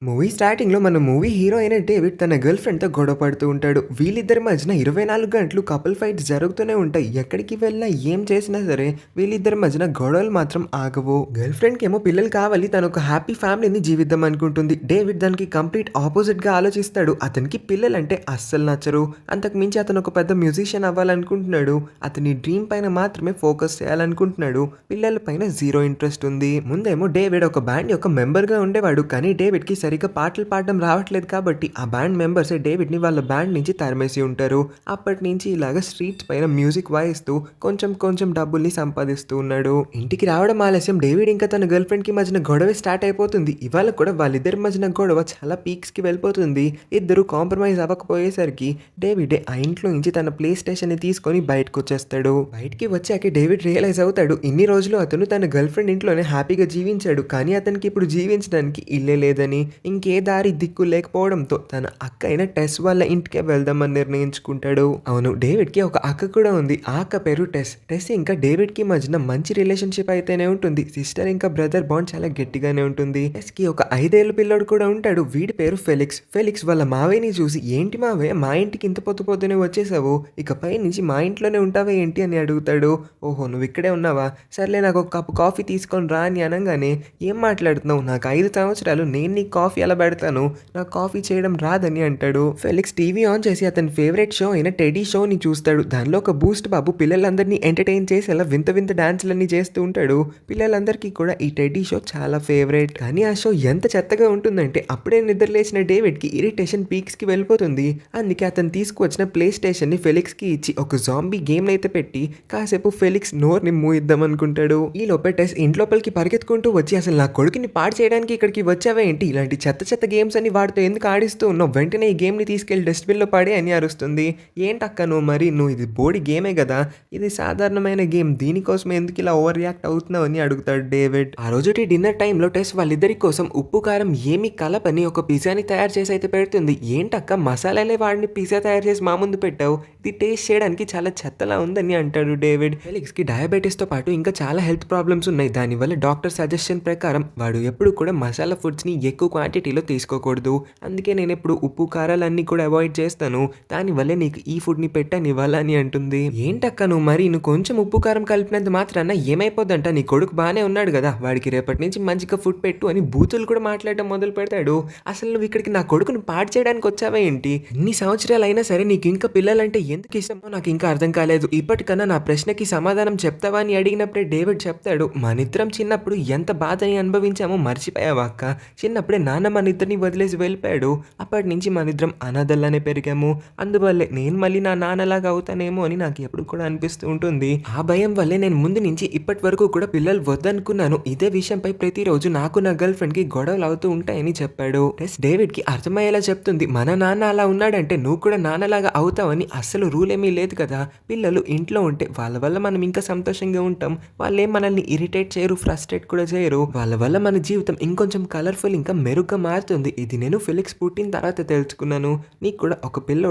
Movie స్టార్టింగ్‌లో మన movie hero అయిన డేవిడ్ తన గర్ల్ ఫ్రెండ్‌తో గొడవ పడుతూ ఉంటాడు. వీళ్ళిద్దరి మధ్యన 24 గంటలు కపుల్ ఫైట్స్ జరుగుతూనే ఉంటాయి. ఎక్కడికి వెళ్ళినా ఏం చేసినా సరే వీళ్ళిద్దరి మధ్యన గొడవలు మాత్రం ఆగవు. గర్ల్ ఫ్రెండ్‌కేమో పిల్లలు కావాలి. తను ఒక హ్యాపీ ఫ్యామిలీని జీవిద్దాం అనుకుంటుంది. డేవిడ్ దానికి కంప్లీట్ ఆపోజిట్‌గా ఆలోచిస్తాడు. అతనికి పిల్లలంటే అస్సలు నచ్చరు. అంతకు మించి అతను ఒక పెద్ద మ్యూజిషియన్ అవ్వాలనుకుంటున్నాడు. అతని డ్రీమ్ పైన మాత్రమే ఫోకస్ చేయాలనుకుంటున్నాడు. పిల్లల పైన జీరో ఇంట్రెస్ట్ ఉంది. ముందేమో డేవిడ్ ఒక బ్యాండ్ యొక్క మెంబర్‌గా ఉండేవాడు. కానీ డేవిడ్‌కి సరిగ్గా పాటలు పాడడం రావట్లేదు కాబట్టి ఆ బ్యాండ్ మెంబర్సే డేవిడ్‌ని వాళ్ళ బ్యాండ్ నుంచి తరిమేసి ఉంటారు. అప్పటి నుంచి ఇలాగ స్ట్రీట్స్ పైన మ్యూజిక్ వాయిస్తూ కొంచెం కొంచెం డబ్బుల్ని సంపాదిస్తూ ఉన్నాడు. ఇంటికి రావడం ఆలస్యం. డేవిడ్ ఇంకా తన గర్ల్ ఫ్రెండ్‌కి మధ్యన గొడవ స్టార్ట్ అయిపోతుంది. ఇవాళ కూడా వాళ్ళిద్దరి మధ్యన గొడవ చాలా పీక్స్‌కి వెళ్ళిపోతుంది. ఇద్దరు కాంప్రమైజ్ అవ్వకపోయేసరికి డేవిడే ఆ ఇంట్లో నుంచి తన ప్లే స్టేషన్‌ని తీసుకొని బయటకొచ్చేస్తాడు. బయటికి వచ్చాక డేవిడ్ రియలైజ్ అవుతాడు. ఇన్ని రోజులు అతను తన గర్ల్ ఫ్రెండ్ ఇంట్లోనే హ్యాపీగా జీవించాడు. కానీ అతనికి ఇప్పుడు జీవించడానికి ఇల్లే లేదని, ఇంకే దారి దిక్కు లేకపోవడంతో తన అక్క అయిన టెస్ వాళ్ళ ఇంటికే వెళ్దామని నిర్ణయించుకుంటాడు. అవును, డేవిడ్‌కి ఒక అక్క కూడా ఉంది. ఆ అక్క పేరు టెస్. టెస్ ఇంకా డేవిడ్‌కి మధ్యన మంచి రిలేషన్‌షిప్ అయితేనే ఉంటుంది. సిస్టర్ ఇంకా బ్రదర్ బాండ్ చాలా గట్టిగానే ఉంటుంది. టెస్‌కి ఒక 5 ఏళ్ల పిల్లోడు కూడా ఉంటాడు. వీడి పేరు ఫెలిక్స్. ఫెలిక్స్ వాళ్ళ మావయ్యని చూసి, "ఏంటి మావయ్య మా ఇంటికి ఇంత పొద్దు పొద్దునే వచ్చేసావు? ఇకపై నుంచి మా ఇంట్లోనే ఉంటావా ఏంటి?" అని అడుగుతాడు. "ఓహో, నువ్వు ఇక్కడే ఉన్నావా? సర్లే నాకు ఒక కప్పు కాఫీ తీసుకొని రా" అని అనగానే, "ఏం మాట్లాడుతున్నావు? నాకు 5 సంవత్సరాలు, నేను నీకు కాఫీ ఎలా పెడతాను? నాకు కాఫీ చేయడం రాదని" అంటాడు. ఫెలిక్స్ టీవీ ఆన్ చేసి అతని ఫేవరెట్ షో అయిన టెడీ షోని చూస్తాడు. దానిలో ఒక బూస్ట్ బాబు పిల్లలందరినీ ఎంటర్టైన్ చేసేలా వింత వింత డాన్సులన్నీ చేస్తూ ఉంటాడు. పిల్లలందరికీ కూడా ఈ టెడ్డీ షో చాలా ఫేవరెట్. కానీ ఆ షో ఎంత చెత్తగా ఉంటుందంటే అప్పుడే నిద్రలేసిన డేవిడ్‌కి ఇరిటేషన్ పీక్స్‌కి వెళ్ళిపోతుంది. అందుకే అతను తీసుకువచ్చిన ప్లే స్టేషన్‌ని ఫెలిక్స్‌కి ఇచ్చి ఒక జాంబీ గేమ్‌ని అయితే పెట్టి కాసేపు ఫెలిక్స్ నోరుని మూయిద్దాం అనుకుంటాడు. ఈ లోపే టెస్ ఇంట్లోపలికి పరిగెత్తుకుంటూ వచ్చి, "అసలు నా కొడుకుని పాడు చేయడానికి ఇక్కడికి వచ్చావా ఏంటి? ఇలాంటి చెత్త చెత్త గేమ్స్ అని వాడితో ఎందుకు ఆడిస్తూ ఉన్నావు? వెంటనే ఈ గేమ్‌ని తీసుకెళ్లి డస్ట్‌బిన్‌లో పడే" అని అరుస్తుంది. "ఏంటక్క నువ్వు ఇది బోడి గేమే కదా! ఇది సాధారణమైన గేమ్. దీనికోసం ఎందుకు ఇలా ఓవర్ రియాక్ట్ అవుతున్నావు" అని అడుగుతాడు డేవిడ్. ఆ రోజుటి డిన్నర్ టైంలో టెస్ వాళ్ళిద్దరి కోసం ఉప్పు కారం ఏమీ కలపని ఒక పిజ్జాని తయారు చేసి అయితే పెడుతుంది. "ఏంటక్క మసాలాలే వాడిని పిజ్జా తయారు చేసి మా ముందు పెట్టావు? ఇది టేస్ట్ చేయడానికి చాలా చెత్తలా ఉందని" అంటాడు డేవిడ్. ఫెలిక్స్‌కి డయాబెటీస్‌తో పాటు ఇంకా చాలా హెల్త్ ప్రాబ్లమ్స్ ఉన్నాయి. దానివల్ల డాక్టర్ సజెషన్ ప్రకారం వాడు ఎప్పుడు కూడా మసాలా ఫుడ్స్‌ని ఎక్కువ క్వాంటిటీలో తీసుకోకూడదు. అందుకే నేనెప్పుడు ఉప్పు కారాలన్నీ కూడా అవాయిడ్ చేస్తాను. దానివల్లే నీకు ఈ ఫుడ్‌ని పెట్టనివ్వాలా అని అంటుంది. "ఏంటక్క నువ్వు కొంచెం ఉప్పు కారం కలిపినంత మాత్రాన ఏమైపోద్దంట? నీ కొడుకు బానే ఉన్నాడు కదా! వాడికి రేపటి నుంచి మంచిగా ఫుడ్ పెట్టు" అని బూతులు కూడా మాట్లాడడం మొదలు పెడతాడు. "అసలు నువ్వు ఇక్కడికి నా కొడుకుని పాడు చేయడానికి వచ్చావా ఏంటి? ఇన్ని సంవత్సరాలైనా సరే నీకు ఇంకా పిల్లలంటే ఎందుకు ఇష్టమో నాకు ఇంకా అర్థం కాలేదు. ఇప్పటికన్నా నా ప్రశ్నకి సమాధానం చెప్తావా" అని అడిగినప్పుడే డేవిడ్ చెప్తాడు, "మనిద్దరం చిన్నప్పుడు ఎంత బాధని అనుభవించామో మర్చిపోయావా అక్క? చిన్నప్పుడే నాన్న మనిద్దరిని వదిలేసి వెళ్ళిపోయాడు. అప్పటి నుంచి మనిద్దరం అనాథల్లానే పెరిగాము. అందువల్లే నేను మళ్ళీ నా నాన్నలాగా అవుతానేమో అని నాకు ఎప్పుడు కూడా అనిపిస్తూ ఉంటుంది. ఆ భయం వల్లే నేను ముందు నుంచి ఇప్పటి వరకు కూడా పిల్లలు వద్దనుకున్నాను. ఇదే విషయంపై ప్రతిరోజు నాకు నా గర్ల్ ఫ్రెండ్‌కి గొడవలు అవుతూ ఉంటాయని" చెప్పాడు. టెస్ డేవిడ్‌కి అర్థమయ్యేలా చెప్తుంది, "మన నాన్న అలా ఉన్నాడంటే నువ్వు కూడా నాన్నలాగా అవుతావని అస్సలు రూల్ ఏమీ లేదు కదా! పిల్లలు ఇంట్లో ఉంటే వాళ్ళ వల్ల మనం ఇంకా సంతోషంగా ఉంటాం. వాళ్ళేం మనల్ని ఇరిటేట్ చేయరు, ఫ్రస్ట్రేట్ కూడా చేయరు. వాళ్ళ వల్ల మన జీవితం ఇంకొంచెం కలర్ఫుల్ ఇంకా మెరుగ్గా మారుతుంది. ఇది నేను ఫెలిక్స్ పుట్టిన తర్వాత తెలుసుకున్నాను. నీకు కూడా ఒక పిల్లో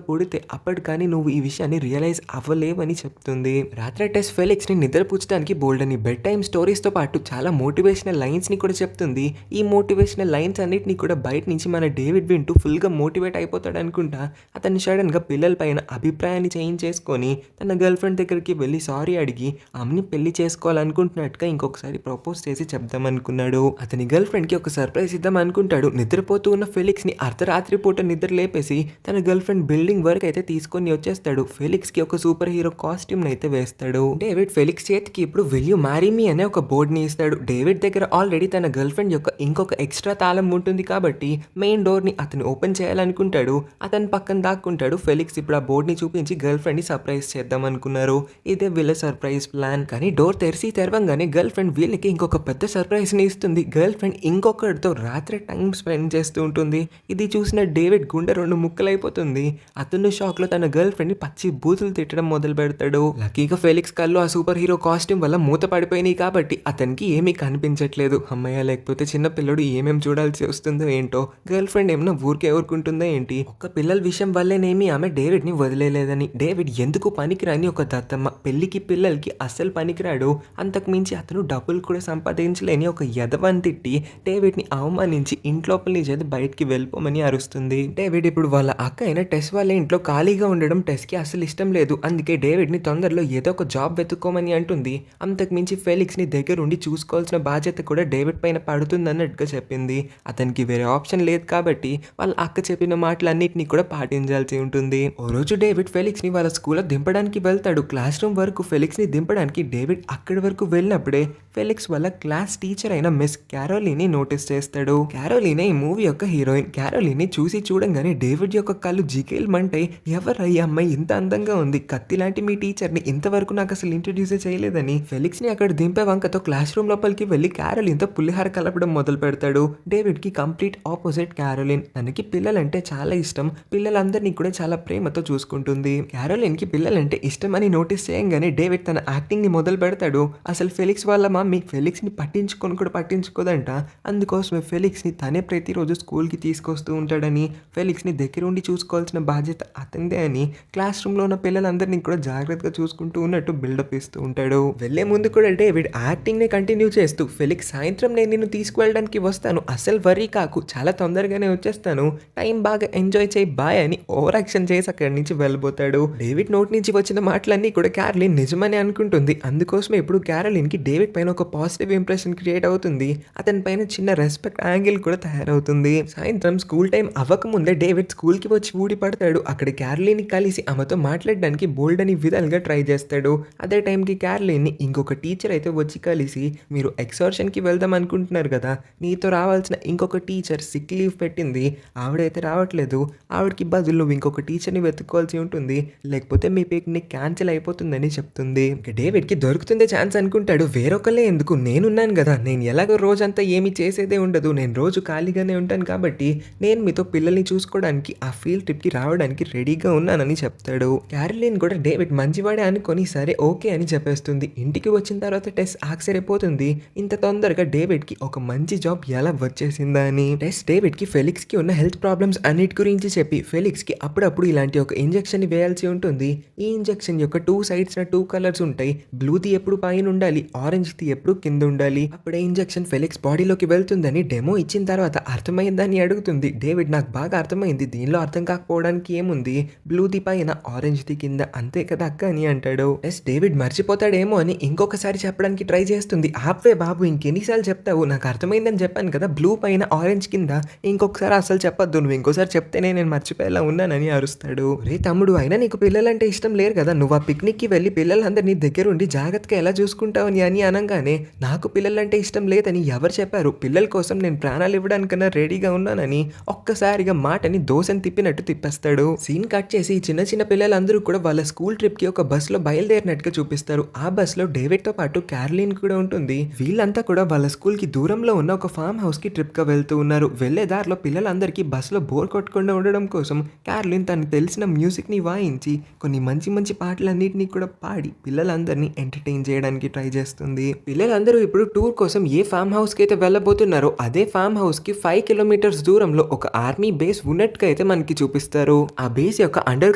పుడితే అప్పటి కానీ నువ్వు ఈ విషయాన్ని రియలైజ్ అవ్వలేవని" చెప్తుంది. రాత్రి టెస్ ఫెలిక్స్‌ని నిద్రపుచ్చడానికి బోల్డని బెడ్ టైమ్ స్టోరీస్‌తో పాటు చాలా మోటివేషనల్ లైన్స్‌ని కూడా చెప్తుంది. ఈ మోటివేషనల్ లైన్స్ అన్నిటిని కూడా బయట నుంచి మన డేవిడ్ వింటూ ఫుల్‌గా మోటివేట్ అయిపోతాడు అనుకుంటా. అతను సడన్‌గా పిల్లల పైన అభిప్రాయాన్ని చేంజ్ చేసుకొని తన గర్ల్ ఫ్రెండ్ దగ్గరికి వెళ్ళి సారీ అడిగి ఆమెని పెళ్లి చేసుకోవాలనుకుంటున్నట్టుగా ఇంకొకసారి ప్రపోజ్ చేసి చెప్దామనుకున్నాడు. అతని గర్ల్ ఫ్రెండ్‌కి ఒక సర్ప్రైజ్ ఇద్దాం అనుకుంటాడు. నిద్రపోతూ ఉన్న ఫెలిక్స్‌ని అర్ధరాత్రి పూట నిద్ర లేపేసి తన గర్ల్ ఫ్రెండ్ బిల్డింగ్ వరకు అయితే తీసుకొని వచ్చేస్తాడు. ఫెలిక్స్‌కి ఒక సూపర్ హీరో కాస్ట్యూమ్ అయితే వేస్తాడు. డేవిడ్ ఫెలిక్స్ చేతికి ఇప్పుడు విల్ యు మ్యారీ మీ అనే ఒక బోర్డ్ని ఇస్తాడు. డేవిడ్ దగ్గర ఆల్రెడీ తన గర్ల్ ఫ్రెండ్ యొక్క ఇంకొక ఎక్స్ట్రా తాళం ఉంటుంది కాబట్టి మెయిన్ డోర్ని అతను ఓపెన్ చేయాలనుకుంటాడు. అతని పక్కన దాక్కుంటాడు. ఫెలిక్స్ ఇప్పుడు ఆ బోర్డ్ని చూపించి గర్ల్ ఫ్రెండ్ని సర్ప్రైజ్ చేద్దాం అనుకున్నారు. ఇదే వీళ్ళ సర్ప్రైజ్ ప్లాన్. కానీ డోర్ తెరవంగానే గర్ల్ ఫ్రెండ్ వీళ్ళకి ఇంకొక పెద్ద సర్ప్రైజ్ని ఇస్తుంది. గర్ల్ ఫ్రెండ్ ఇంకొకరితో రాత్రి టైం స్పెండ్ చేస్తూ ఉంటుంది. ఇది చూసిన డేవిడ్ గుండె 2 ముక్కలైపోతుంది. అతను షాక్లో తన గర్ల్ ఫ్రెండ్ని పచ్చి బూతులు తిట్టడం మొదలు పెడతాడు. లక్కీగా ఫెలిక్స్ కళ్ళు ఆ సూపర్ హీరో కాస్ట్యూమ్ వల్ల మూత పడిపోయినాయి కాబట్టి అతనికి ఏమీ కనిపించట్లేదు. అమ్మయ్య, లేకపోతే చిన్న పిల్లడు ఏమేం చూడాల్సి వస్తుందో ఏంటో. గర్ల్ ఫ్రెండ్ ఏమన్నా ఊరికే ఊరుకుంటుందో ఏంటి? ఒక్క పిల్లల విషయం వల్లేనేమి ఆమె డేవిడ్ని వదిలేలేదని. డేవిడ్ ఎందుకు పనికిరాని ఒక దత్తమ్మ. పెళ్లికి పిల్లలకి అస్సలు పనికిరాడు. అంతకు మించి అతను డబ్బులు కూడా సంపాదించలేని ఒక యదవని తిట్టి డేవిడ్ని అవమానించి నుంచి ఇంట్లోపల నుంచి అయితే బయటికి వెళ్ళిపోమని అరుస్తుంది. డేవిడ్ ఇప్పుడు వాళ్ళ అక్క అయిన టెస్ వాళ్ళ ఇంట్లో ఖాళీగా ఉండడం టెస్‌కి అస్సలు ఇష్టం లేదు. అందుకే డేవిడ్‌ని తొందరలో ఏదో ఒక జాబ్ వెతుక్కోమని అంటుంది. అంతకు మించి ఫెలిక్స్‌ని దగ్గరుండి చూసుకోవాల్సిన బాధ్యత కూడా డేవిడ్ పైన పడుతుందన్నట్టుగా చెప్పింది. అతనికి వేరే ఆప్షన్ లేదు కాబట్టి వాళ్ళ అక్క చెప్పిన మాటలన్నిటిని కూడా పాటించాల్సి ఉంటుంది. ఓ రోజు డేవిడ్ ఫెలిక్స్‌ని వాళ్ళ స్కూల్‌లో దింపడానికి వెళ్తాడు. క్లాస్ రూమ్ వరకు ఫెలిక్స్‌ని దింపడానికి డేవిడ్ అక్కడి వరకు వెళ్ళినప్పుడే ఫెలిక్స్ వాళ్ళ క్లాస్ టీచర్ అయిన మిస్ క్యారోలిని నోటీస్ చేస్తాడు. క్యారోలినే ఈ మూవీ యొక్క హీరోయిన్. క్యారోలిని చూసి చూడంగానే డేవిడ్ యొక్క కళ్ళు జిగేల్మంటాయి. ఎవరా ఈ అమ్మాయి ఇంత అందంగా ఉంది, కత్తి లాంటి మీ టీచర్ని ఇంతవరకు నాకు అసలు ఇంట్రడ్యూసే చేయలేదని ఫెలిక్స్‌ని అక్కడ దింపే వంకతో క్లాస్ రూమ్ లోపలికి వెళ్ళి క్యారోలిన్‌తో పులిహార కలపడం మొదలు పెడతాడు. డేవిడ్‌కి కంప్లీట్ ఆపోజిట్ క్యారోలిన్. తనకి పిల్లలంటే చాలా ఇష్టం. పిల్లలందరినీ కూడా చాలా ప్రేమతో చూసుకుంటుంది. క్యారోలిన్‌కి పిల్లలంటే ఇష్టం అని నోటీస్ చేయంగానే డేవిడ్ తన యాక్టింగ్‌ని మొదలు పెడతాడు. అసలు ఫెలిక్స్ వాళ్ళ మమ్మీ ఫెలిక్స్‌ని పట్టించుకొని కూడా పట్టించుకోదంట. అందుకోసమే ఫెలిక్స్‌ని తనే ప్రతిరోజు స్కూల్‌కి తీసుకొస్తూ ఉంటాడని, ఫెలిక్స్‌ని దగ్గరుండి చూసుకోవాల్సిన బాధ్యత అతనిదే అని క్లాస్ రూమ్‌లో ఉన్న పిల్లలందరినీ కూడా జాగ్రత్తగా చూసుకుంటూ ఉన్నట్టు బిల్డప్ ఇస్తూ ఉంటాడు. వెళ్లే ముందు కూడా డేవిడ్ యాక్టింగ్‌ని కంటిన్యూ చేస్తూ ఫెలిక్స్ సాయంత్రం నేను నిన్ను తీసుకువెళ్ళడానికి వస్తాను, అస్సలు వర్రీ కాకు, చాలా తొందరగానే వచ్చేస్తాను, టైం బాగా ఎంజాయ్ చేయి బాయ్ అని ఓవర్ యాక్షన్ చేసి అక్కడి నుంచి వెళ్ళిపోతాడు. డేవిడ్ నోటి నుంచి వచ్చిన మాటలన్నీ కూడా క్యారోలిన్ నిజమని అనుకుంటుంది. అందుకోసమే ఇప్పుడు క్యారోలిన్‌కి డేవిడ్ పైన ఒక పాజిటివ్ ఇంప్రెషన్ క్రియేట్ అవుతుంది. అతని పైన చిన్న రెస్పెక్ట్ యాంగిల్ కూడా తయారవుతుంది. సాయంత్రం స్కూల్ టైం అవ్వకముందే డేవిడ్ స్కూల్‌కి వచ్చి ఊడి పడతాడు. అక్కడ క్యారోలిన్ని కలిసి ఆమెతో మాట్లాడడానికి బోల్డ్ అని విధాలుగా ట్రై చేస్తాడు. అదే టైంకి క్యారోలిన్ని ఇంకొక టీచర్ అయితే వచ్చి కలిసి, మీరు ఎక్స్కర్షన్‌కి వెళ్దాం అనుకుంటున్నారు కదా, నీతో రావాల్సిన ఇంకొక టీచర్ సిక్ లీవ్ పెట్టింది, ఆవిడైతే రావట్లేదు, ఆవిడకి బదులు నువ్వు ఇంకొక టీచర్ని వెతుక్కోవాల్సి ఉంటుంది, లేకపోతే మీ పిక్నిక్ క్యాన్సిల్ అయిపోతుందని చెప్తుంది. డేవిడ్‌కి దొరుకుతుందే ఛాన్స్ అనుకుంటాడు. వేరొకళ్ళే ఎందుకు, నేనున్నాను కదా, నేను ఎలాగో రోజంతా ఏమీ చేసేదే ఉండదు, నేను రోజు ఖాళీగానే ఉంటాను కాబట్టి నేను మీతో పిల్లల్ని చూసుకోవడానికి ఆ ఫీల్డ్ ట్రిప్‌కి రావడానికి రెడీగా ఉన్నానని చెప్తాడు. క్యారోలిన్ కూడా డేవిడ్ మంచివాడే అనుకొని సరే ఓకే అని చెప్పేస్తుంది. ఇంటికి వచ్చిన తర్వాత టెస్ ఆశ్చర్యపోతుంది, ఇంత తొందరగా డేవిడ్‌కి ఒక మంచి జాబ్ ఎలా వచ్చేసిందా అని. టెస్ డేవిడ్‌కి ఫెలిక్స్‌కి ఉన్న హెల్త్ ప్రాబ్లమ్స్ అన్నిటి గురించి చెప్పి ఫెలిక్స్‌కి అప్పుడప్పుడు ఇలాంటి ఒక ఇంజెక్షన్ వేయాల్సి ఉంటుంది. ఈ ఇంజెక్షన్ యొక్క 2 సైడ్స్ 2 కలర్స్ ఉంటాయి. బ్లూది ఎప్పుడు పైన ఉండాలి, ఆరెంజ్‌ది ఎప్పుడు కింద ఉండాలి. అప్పుడే ఇంజెక్షన్ ఫెలిక్స్ బాడీలోకి వెళ్తుందని డెమో ఇచ్చిన తర్వాత అర్థమైందని అడుగుతుంది. డేవిడ్ నాకు బాగా అర్థమైంది, దీనిలో అర్థం కాకపోవడానికి ఏముంది, బ్లూది పైన ఆరెంజ్ది కింద, అంతే కదా అక్క అని అంటాడు. ఎస్ డేవిడ్ మర్చిపోతాడేమో అని ఇంకొకసారి చెప్పడానికి ట్రై చేస్తుంది. ఆపే బాబు, ఇంకెన్నిసార్లు చెప్తావు, నాకు అర్థమైందని చెప్పాను కదా, బ్లూ పైన ఆరెంజ్ కింద, ఇంకొకసారి అసలు చెప్పొద్దు, నువ్వు ఇంకోసారి చెప్తేనే నేను మర్చిపోయేలా ఉన్నానని అరుస్తాడు. రే తమ్ముడు, అయినా నీకు పిల్లలంటే ఇష్టం లేరు కదా, నువ్వు ఆ పిక్నిక్కి వెళ్ళి పిల్లలందరినీ దగ్గరుండి జాగ్రత్తగా ఎలా చూసుకుంటావని అని అనగానే, నాకు పిల్లలంటే ఇష్టం లేదని ఎవరు చెప్పారు, పిల్లల కోసం నేను ప్రాణాలు ఇవ్వడానికన్నా రెడీగా ఉన్నానని ఒక్కసారిగా మాటని దోసని తిప్పినట్టు తిప్పేస్తాడు. సీన్ కట్ చేసి చిన్న చిన్న పిల్లలందరూ కూడా వాళ్ళ స్కూల్ ట్రిప్కి ఒక బస్సులో బయలుదేరినట్టుగా చూపిస్తారు. ఆ బస్సులో డేవిడ్తో పాటు క్యారోలిన్ కూడా ఉంటుంది. వీళ్ళంతా కూడా వాళ్ళ స్కూల్కి దూరంలో ఉన్న ఒక ఫామ్ హౌస్కి ట్రిప్గా వెళ్తూ ఉన్నారు. వెళ్లే దారిలో పిల్లలందరికీ బస్సులో బోర్ కొట్టకుండా ఉండడం కోసం క్యారోలిన్ తనకు తెలిసిన మ్యూజిక్ని వాయించి కొన్ని మంచి మంచి పాటలన్నింటినీ కూడా పాడి పిల్లలందరినీ ఎంటర్టైన్ చేయడానికి ట్రై చేస్తుంది. పిల్లలందరూ ఇప్పుడు టూర్ కోసం ఏ ఫామ్ హౌస్కి అయితే వెళ్ళబోతున్నారో అదే ఫామ్ హౌస్కి 5 కిలోమీటర్స్ దూరంలో ఒక ఆర్మీ బేస్ ఉన్నట్టుగా అయితే మనకి చూపిస్తారు. ఆ బేస్ యొక్క అండర్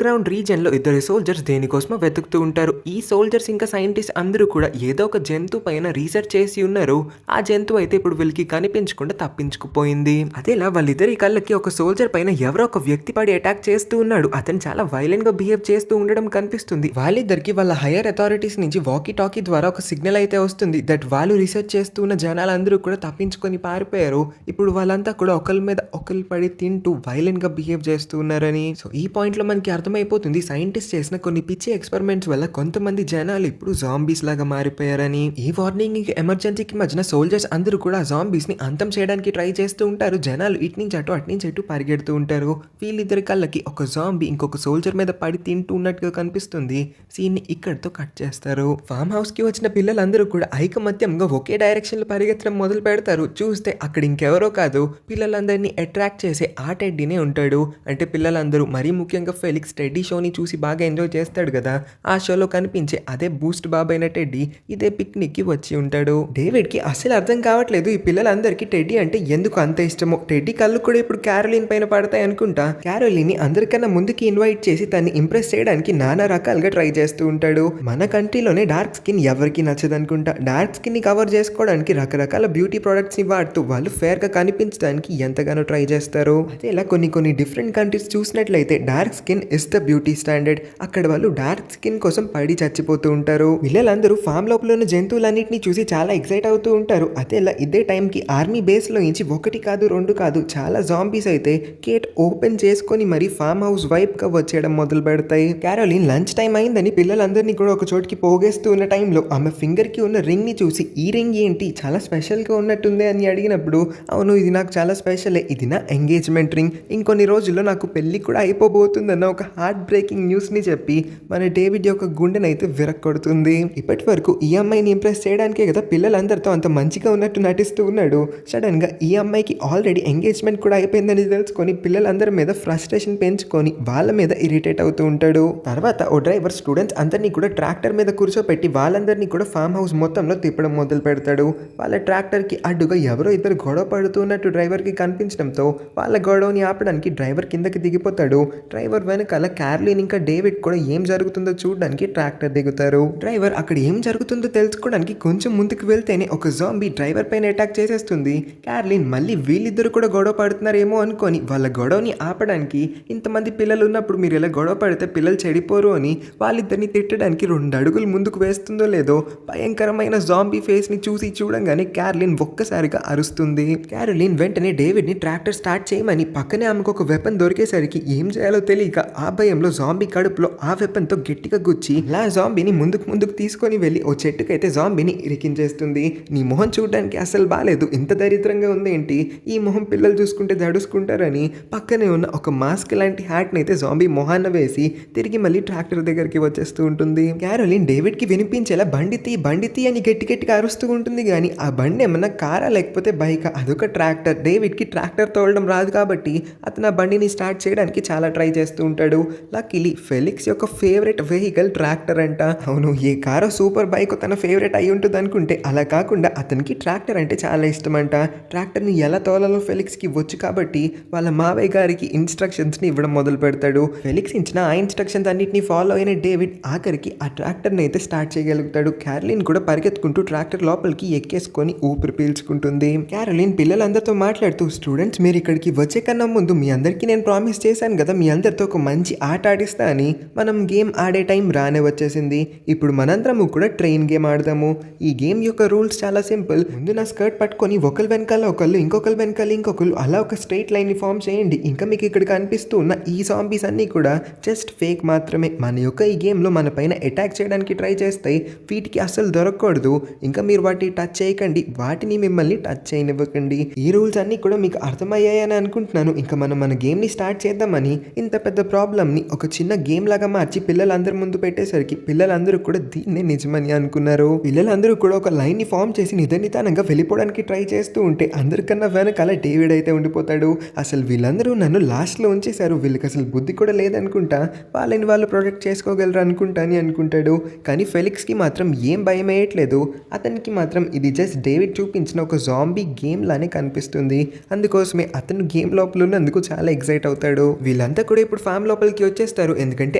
గ్రౌండ్ రీజన్ లో ఇద్దరు సోల్జర్స్ దేనికోసమో వెతుకుతూ ఉంటారు. ఈ సోల్జర్స్ ఇంకా సైంటిస్ట్ అందరూ కూడా ఏదో ఒక జంతువు పైన రీసెర్చ్ చేసి ఉన్నారు. ఆ జంతువు అయితే ఇప్పుడు వీళ్ళకి కనిపించకుండా తప్పించుకుపోయింది. అదేలా వాళ్ళిద్దరి కళ్ళకి ఒక సోల్జర్ పైన ఎవరో ఒక వ్యక్తి పడి అటాక్ చేస్తూ ఉన్నాడు. అతను చాలా వైలెంట్ గా బిహేవ్ చేస్తూ ఉండడం కనిపిస్తుంది. వాళ్ళిద్దరికి వాళ్ళ హైయర్ అథారిటీస్ నుంచి వాకీ టాకీ ద్వారా ఒక సిగ్నల్ అయితే వస్తుంది దట్ వాళ్ళు రీసెర్చ్ చేస్తూ ఉన్న జనాలందరూ కూడా తప్పించుకొని పారిపోయారు. ఇప్పుడు వాళ్ళంతా కూడా ఒకరి మీద ఒకరు పడి తింటూ వైలెంట్ గా బిహేవ్ చేస్తూ ఉన్నారని. సో ఈ పాయింట్ లో మనకి అర్థమైపోతుంది సైంటిస్ట్ చేసిన కొన్ని పిచ్చి ఎక్స్పెరిమెంట్స్ వల్ల కొంతమంది జనాలు ఇప్పుడు జాంబీస్ లాగా మారిపోయారని. ఈ వార్నింగ్ ఎమర్జెన్సీకి మధ్యన సోల్జర్స్ అందరూ కూడా జాంబీస్ ని అంతం చేయడానికి ట్రై చేస్తూ ఉంటారు. జనాలు ఇటు నుంచి అటు పరిగెడుతూ ఉంటారు. వీళ్ళిద్దరి కళ్ళకి ఒక జాంబీ ఇంకొక సోల్జర్ మీద పడి తింటూ ఉన్నట్టుగా కనిపిస్తుంది. సీన్ ని ఇక్కడితో కట్ చేస్తారు. ఫామ్ హౌస్ కి వచ్చిన పిల్లలందరూ కూడా ఐకమత్యంగా ఒకే డైరెక్షన్ లో పరిగెత్తడం మొదలు పెడతారు. చూస్తే అక్కడ ఇంకెవరో కాదు, పిల్లలందరినీ అట్రాక్ట్ చేసే ఆ టెడ్డీనే ఉంటాడు. అంటే పిల్లలందరూ మరీ ముఖ్యంగా ఫెలిక్స్ టెడ్డీ షోని చూసి బాగా ఎంజాయ్ చేస్తాడు కదా, ఆ షోలో కనిపించే అదే బూస్ట్ బాబైన టెడ్డీ ఇదే పిక్నిక్ కి వచ్చి ఉంటాడు. డేవిడ్ కి అసలు అర్థం కావట్లేదు ఈ పిల్లలందరికీ టెడ్డీ అంటే ఎందుకు అంత ఇష్టమో. టెడ్డీ కళ్ళు కూడా ఇప్పుడు క్యారోలిన్ పైన పడతాయి అనుకుంటా. క్యారోలిన్ ని అందరికన్నా ముందుకి ఇన్వైట్ చేసి తన్ని ఇంప్రెస్ చేయడానికి నానా రకాలుగా ట్రై చేస్తూ ఉంటాడు. మన కంట్రీలోనే డార్క్ స్కిన్ ఎవరికి నచ్చదనుకుంటా. డార్క్ స్కిన్ ని కవర్ చేసుకోవడానికి రకరకాల బ్యూటీ ప్రొడక్ట్స్ ని వాడుతూ వాళ్ళు ఫేర్గా కనిపించడానికి ఎంతగానో ట్రై చేస్తారు. అదే ఇలా కొన్ని కొన్ని డిఫరెంట్ కంట్రీస్ చూసినట్లయితే dark skin is the beauty standard. అక్కడ వాళ్ళు డార్క్ స్కిన్ కోసం పడి చచ్చిపోతూ ఉంటారు. పిల్లలందరూ ఫామ్ లోపల ఉన్న జంతువులన్నింటినీ చూసి చాలా ఎక్సైట్ అవుతూ ఉంటారు. అదే ఇలా ఇదే టైంకి ఆర్మీ బేస్ లో నుంచి 1 కాదు 2 కాదు చాలా జాంబీస్ అయితే గేట్ ఓపెన్ చేసుకొని మరి ఫామ్ హౌస్ వైప్ గా వచ్చేయడం మొదలు పెడతాయి. క్యారోలిన్ లంచ్ టైం అయిందని పిల్లలందరినీ కూడా ఒక చోటికి పోగేస్తూ ఉన్న టైంలో ఆమె ఫింగర్ కి ఉన్న రింగ్ ని చూసి ఈ రింగ్ ఏంటి చాలా స్పెషల్ గా ఉన్నట్టుంది అని అడిగినప్పుడు, అవును ఇది నాకు చాలా స్పెషలే, ఇది నా ఎంగేజ్మెంట్ రింగ్, ఇంకొన్ని రోజుల్లో నాకు పెళ్లి కూడా అయిపోబోతుందన్న ఒక హార్ట్ బ్రేకింగ్ న్యూస్ ని చెప్పి మన డేవిడ్ యొక్క గుండెనైతే విరక్కొడుతుంది. ఇప్పటి వరకు ఈ అమ్మాయిని ఇంప్రెస్ చేయడానికే కదా పిల్లలందరితో అంత మంచిగా ఉన్నట్టు నటిస్తూ ఉన్నాడు. సడన్ గా ఈ అమ్మాయికి ఆల్రెడీ ఎంగేజ్మెంట్ కూడా అయిపోయిందని తెలుసుకొని పిల్లలందరి మీద ఫ్రస్ట్రేషన్ పెంచుకొని వాళ్ళ మీద ఇరిటేట్ అవుతూ ఉంటాడు. తర్వాత ఓ డ్రైవర్ స్టూడెంట్స్ అందరినీ కూడా ట్రాక్టర్ మీద కూర్చోపెట్టి వాళ్ళందరినీ కూడా ఫామ్ హౌస్ మొత్తంలో తిప్పడం మొదలు పెడతాడు. వాళ్ళ ట్రాక్టర్ కి అడ్డుగా ఎవరో ఇద్దరు గొడవ పడుతున్నట్టు డ్రైవర్ కి కనిపించడంతో వాళ్ళ గొడవని ఆపడానికి డ్రైవర్ కిందకి దిగిపోతాడు. డ్రైవర్ వెనకాల క్యారోలిన్ ఇంకా డేవిడ్ కూడా ఏం జరుగుతుందో చూడడానికి ట్రాక్టర్ దిగుతారు. డ్రైవర్ అక్కడ ఏం జరుగుతుందో తెలుసుకోవడానికి కొంచెం ముందుకు వెళ్తేనే ఒక జాంబీ డ్రైవర్ పైన అటాక్ చేసేస్తుంది. క్యారోలిన్ మళ్ళీ వీళ్ళిద్దరు కూడా గొడవ పడుతున్నారేమో అనుకొని వాళ్ళ గొడవని ఆపడానికి, ఇంతమంది పిల్లలు ఉన్నప్పుడు మీరు ఇలా గొడవ పడితే పిల్లలు చెడిపోరు అని వాళ్ళిద్దరిని తిట్టడానికి 2 అడుగులు ముందుకు వేస్తుందో లేదో భయంకరమైన జాంబీ ఫేస్ ని చూడంగానే క్యారోలిన్ ఒక్కసారిగా అరుస్తుంది. క్యారోలిన్ వెంటనే డేవిడ్ ని ట్రాక్టర్ స్టార్ట్ చేయమని పక్కనే ఆమెకు ఒక వెపన్ దొరికేసరికి ఏం చేయాలో తెలియక ఆ భయంలో జాంబీ కడుపులో ఆ వెపన్ తో గట్టిగా గుచ్చి ఇలా జాంబీని ముందుకు తీసుకొని వెళ్ళి ఓ చెట్టుకైతే జాంబీని ఇరికించేస్తుంది. నీ మొహం చూడడానికి అసలు బాలేదు, ఇంత దరిద్రంగా ఉంది ఏంటి, ఈ మొహం పిల్లలు చూసుకుంటే దడుచుకుంటారని పక్కనే ఉన్న ఒక మాస్క్ లాంటి హ్యాట్ ని అయితే జాంబీ మొహాన్న వేసి తిరిగి మళ్ళీ ట్రాక్టర్ దగ్గరికి వచ్చేస్తూ ఉంటుంది. క్యారోలిన్ డేవిడ్ కి వినిపించేలా బండి తీ అని గట్టిగా అరుస్తూ ఉంటుంది. కానీ ఆ బండి ఏమన్నా కారా లేకపోతే బైకా, అదొక ట్రాక్టర్. డేవిడ్ కి ట్రాక్టర్ తోలడం రాదు కాబట్టి అతను ఆ బండిని స్టార్ట్ చేయడానికి చాలా ట్రై చేస్తూ ఉంటాడు. లక్కీలీ ఫెలిక్స్ యొక్క ఫేవరెట్ వెహికల్ ట్రాక్టర్ అంట. అవును, ఏ కారో సూపర్ బైక్ తన ఫేవరెట్ అయి ఉంటుంది అనుకుంటే అలా కాకుండా అతనికి ట్రాక్టర్ అంటే చాలా ఇష్టం అంట. ట్రాక్టర్ని ఎలా తోలాలో ఫెలిక్స్కి వచ్చు కాబట్టి వాళ్ళ మావయ్య గారికి ఇన్స్ట్రక్షన్స్ని ఇవ్వడం మొదలు పెడతాడు. ఫెలిక్స్ ఇచ్చిన ఆ ఇన్స్ట్రక్షన్స్ అన్నింటినీ ఫాలో అయిన డేవిడ్ ఆఖరికి ఆ ట్రాక్టర్ని అయితే స్టార్ట్ చేయగలుగుతాడు. క్యారోలిన్ కూడా పరిగెత్తుకుంటూ ట్రాక్టర్ లోపలికి ఎక్కేసుకొని ఊపిరి పీల్చుకుంటుంది. క్యారోలిన్ పిల్లలందరితో మాట్లాడుతూ, స్టూడెంట్స్ మీరు ఇక్కడికి వచ్చే కన్నా ముందు మీ అందరికీ నేను ప్రామిస్ చేశాను కదా మీ అందరితో ఒక మంచి ఆట ఆడిస్తా అని. మనం గేమ్ ఆడే టైం రానే వచ్చేసింది. ఇప్పుడు మనందరము కూడా ట్రైన్ గేమ్ ఆడదాము. ఈ గేమ్ యొక్క రూల్స్ చాలా సింపుల్. ముందు నా స్కర్ట్ పట్టుకొని ఒకరి వెనకాల ఒకళ్ళు, ఇంకొకరి వెనకాల ఇంకొకళ్ళు, అలా ఒక స్ట్రైట్ లైన్ ని ఫామ్ చేయండి. ఇంకా మీకు ఇక్కడ కనిపిస్తూ ఉన్న ఈ జాంబీస్ అన్నీ కూడా జస్ట్ ఫేక్ మాత్రమే. మన యొక్క ఈ గేమ్లో మన పైన అటాక్ చేయడానికి ట్రై చేస్తాయి, వీటికి అస్సలు దొరకకూడదు. ఇంకా మీరు వాటిని టచ్ చేయకండి, వాటిని మిమ్మల్ని టచ్ చేయనివ్వకండి. ఈ రూల్స్ అన్నీ కూడా మీకు అర్థమయ్యాయని అనుకుంటున్నాను. ఇంకా మనం మన గేమ్ని స్టార్ట్ చేద్దామని ఇంత పెద్ద ప్రాబ్లమ్ని ఒక చిన్న గేమ్ లాగా మార్చి పిల్లలందరి ముందు పెట్టేసరికి పిల్లలందరూ కూడా దీన్నే నిజమని అనుకున్నారు. పిల్లలందరూ కూడా ఒక లైన్ ని ఫామ్ చేసి నిదానంగా వెళ్ళిపోవడానికి ట్రై చేస్తూ ఉంటే అందరికన్నా వెనకాల డేవిడ్ అయితే ఉండిపోతాడు. అసలు వీళ్ళందరూ నన్ను లాస్ట్లో ఉంచేశారు, వీళ్ళకి అసలు బుద్ధి కూడా లేదనుకుంటా, వాళ్ళని వాళ్ళు ప్రొటెక్ట్ చేసుకోగలరు అనుకుంటా అని అనుకుంటాడు. కానీ ఫెలిక్స్కి మాత్రం ఏం భయం వేయట్లేదు. అతనికి మాత్రం ఇది జస్ట్ డేవిడ్ చూపించిన ఒక జాంబీ గేమ్ లానే కనిపిస్తుంది. అందుకోసమే అతను గేమ్ లోపల ఉన్నందుకు చాలా ఎక్సైట్ అవుతాడు. వీళ్ళంతా కూడా ఇప్పుడు ఫామ్ లోపలికి వచ్చేస్తారు. ఎందుకంటే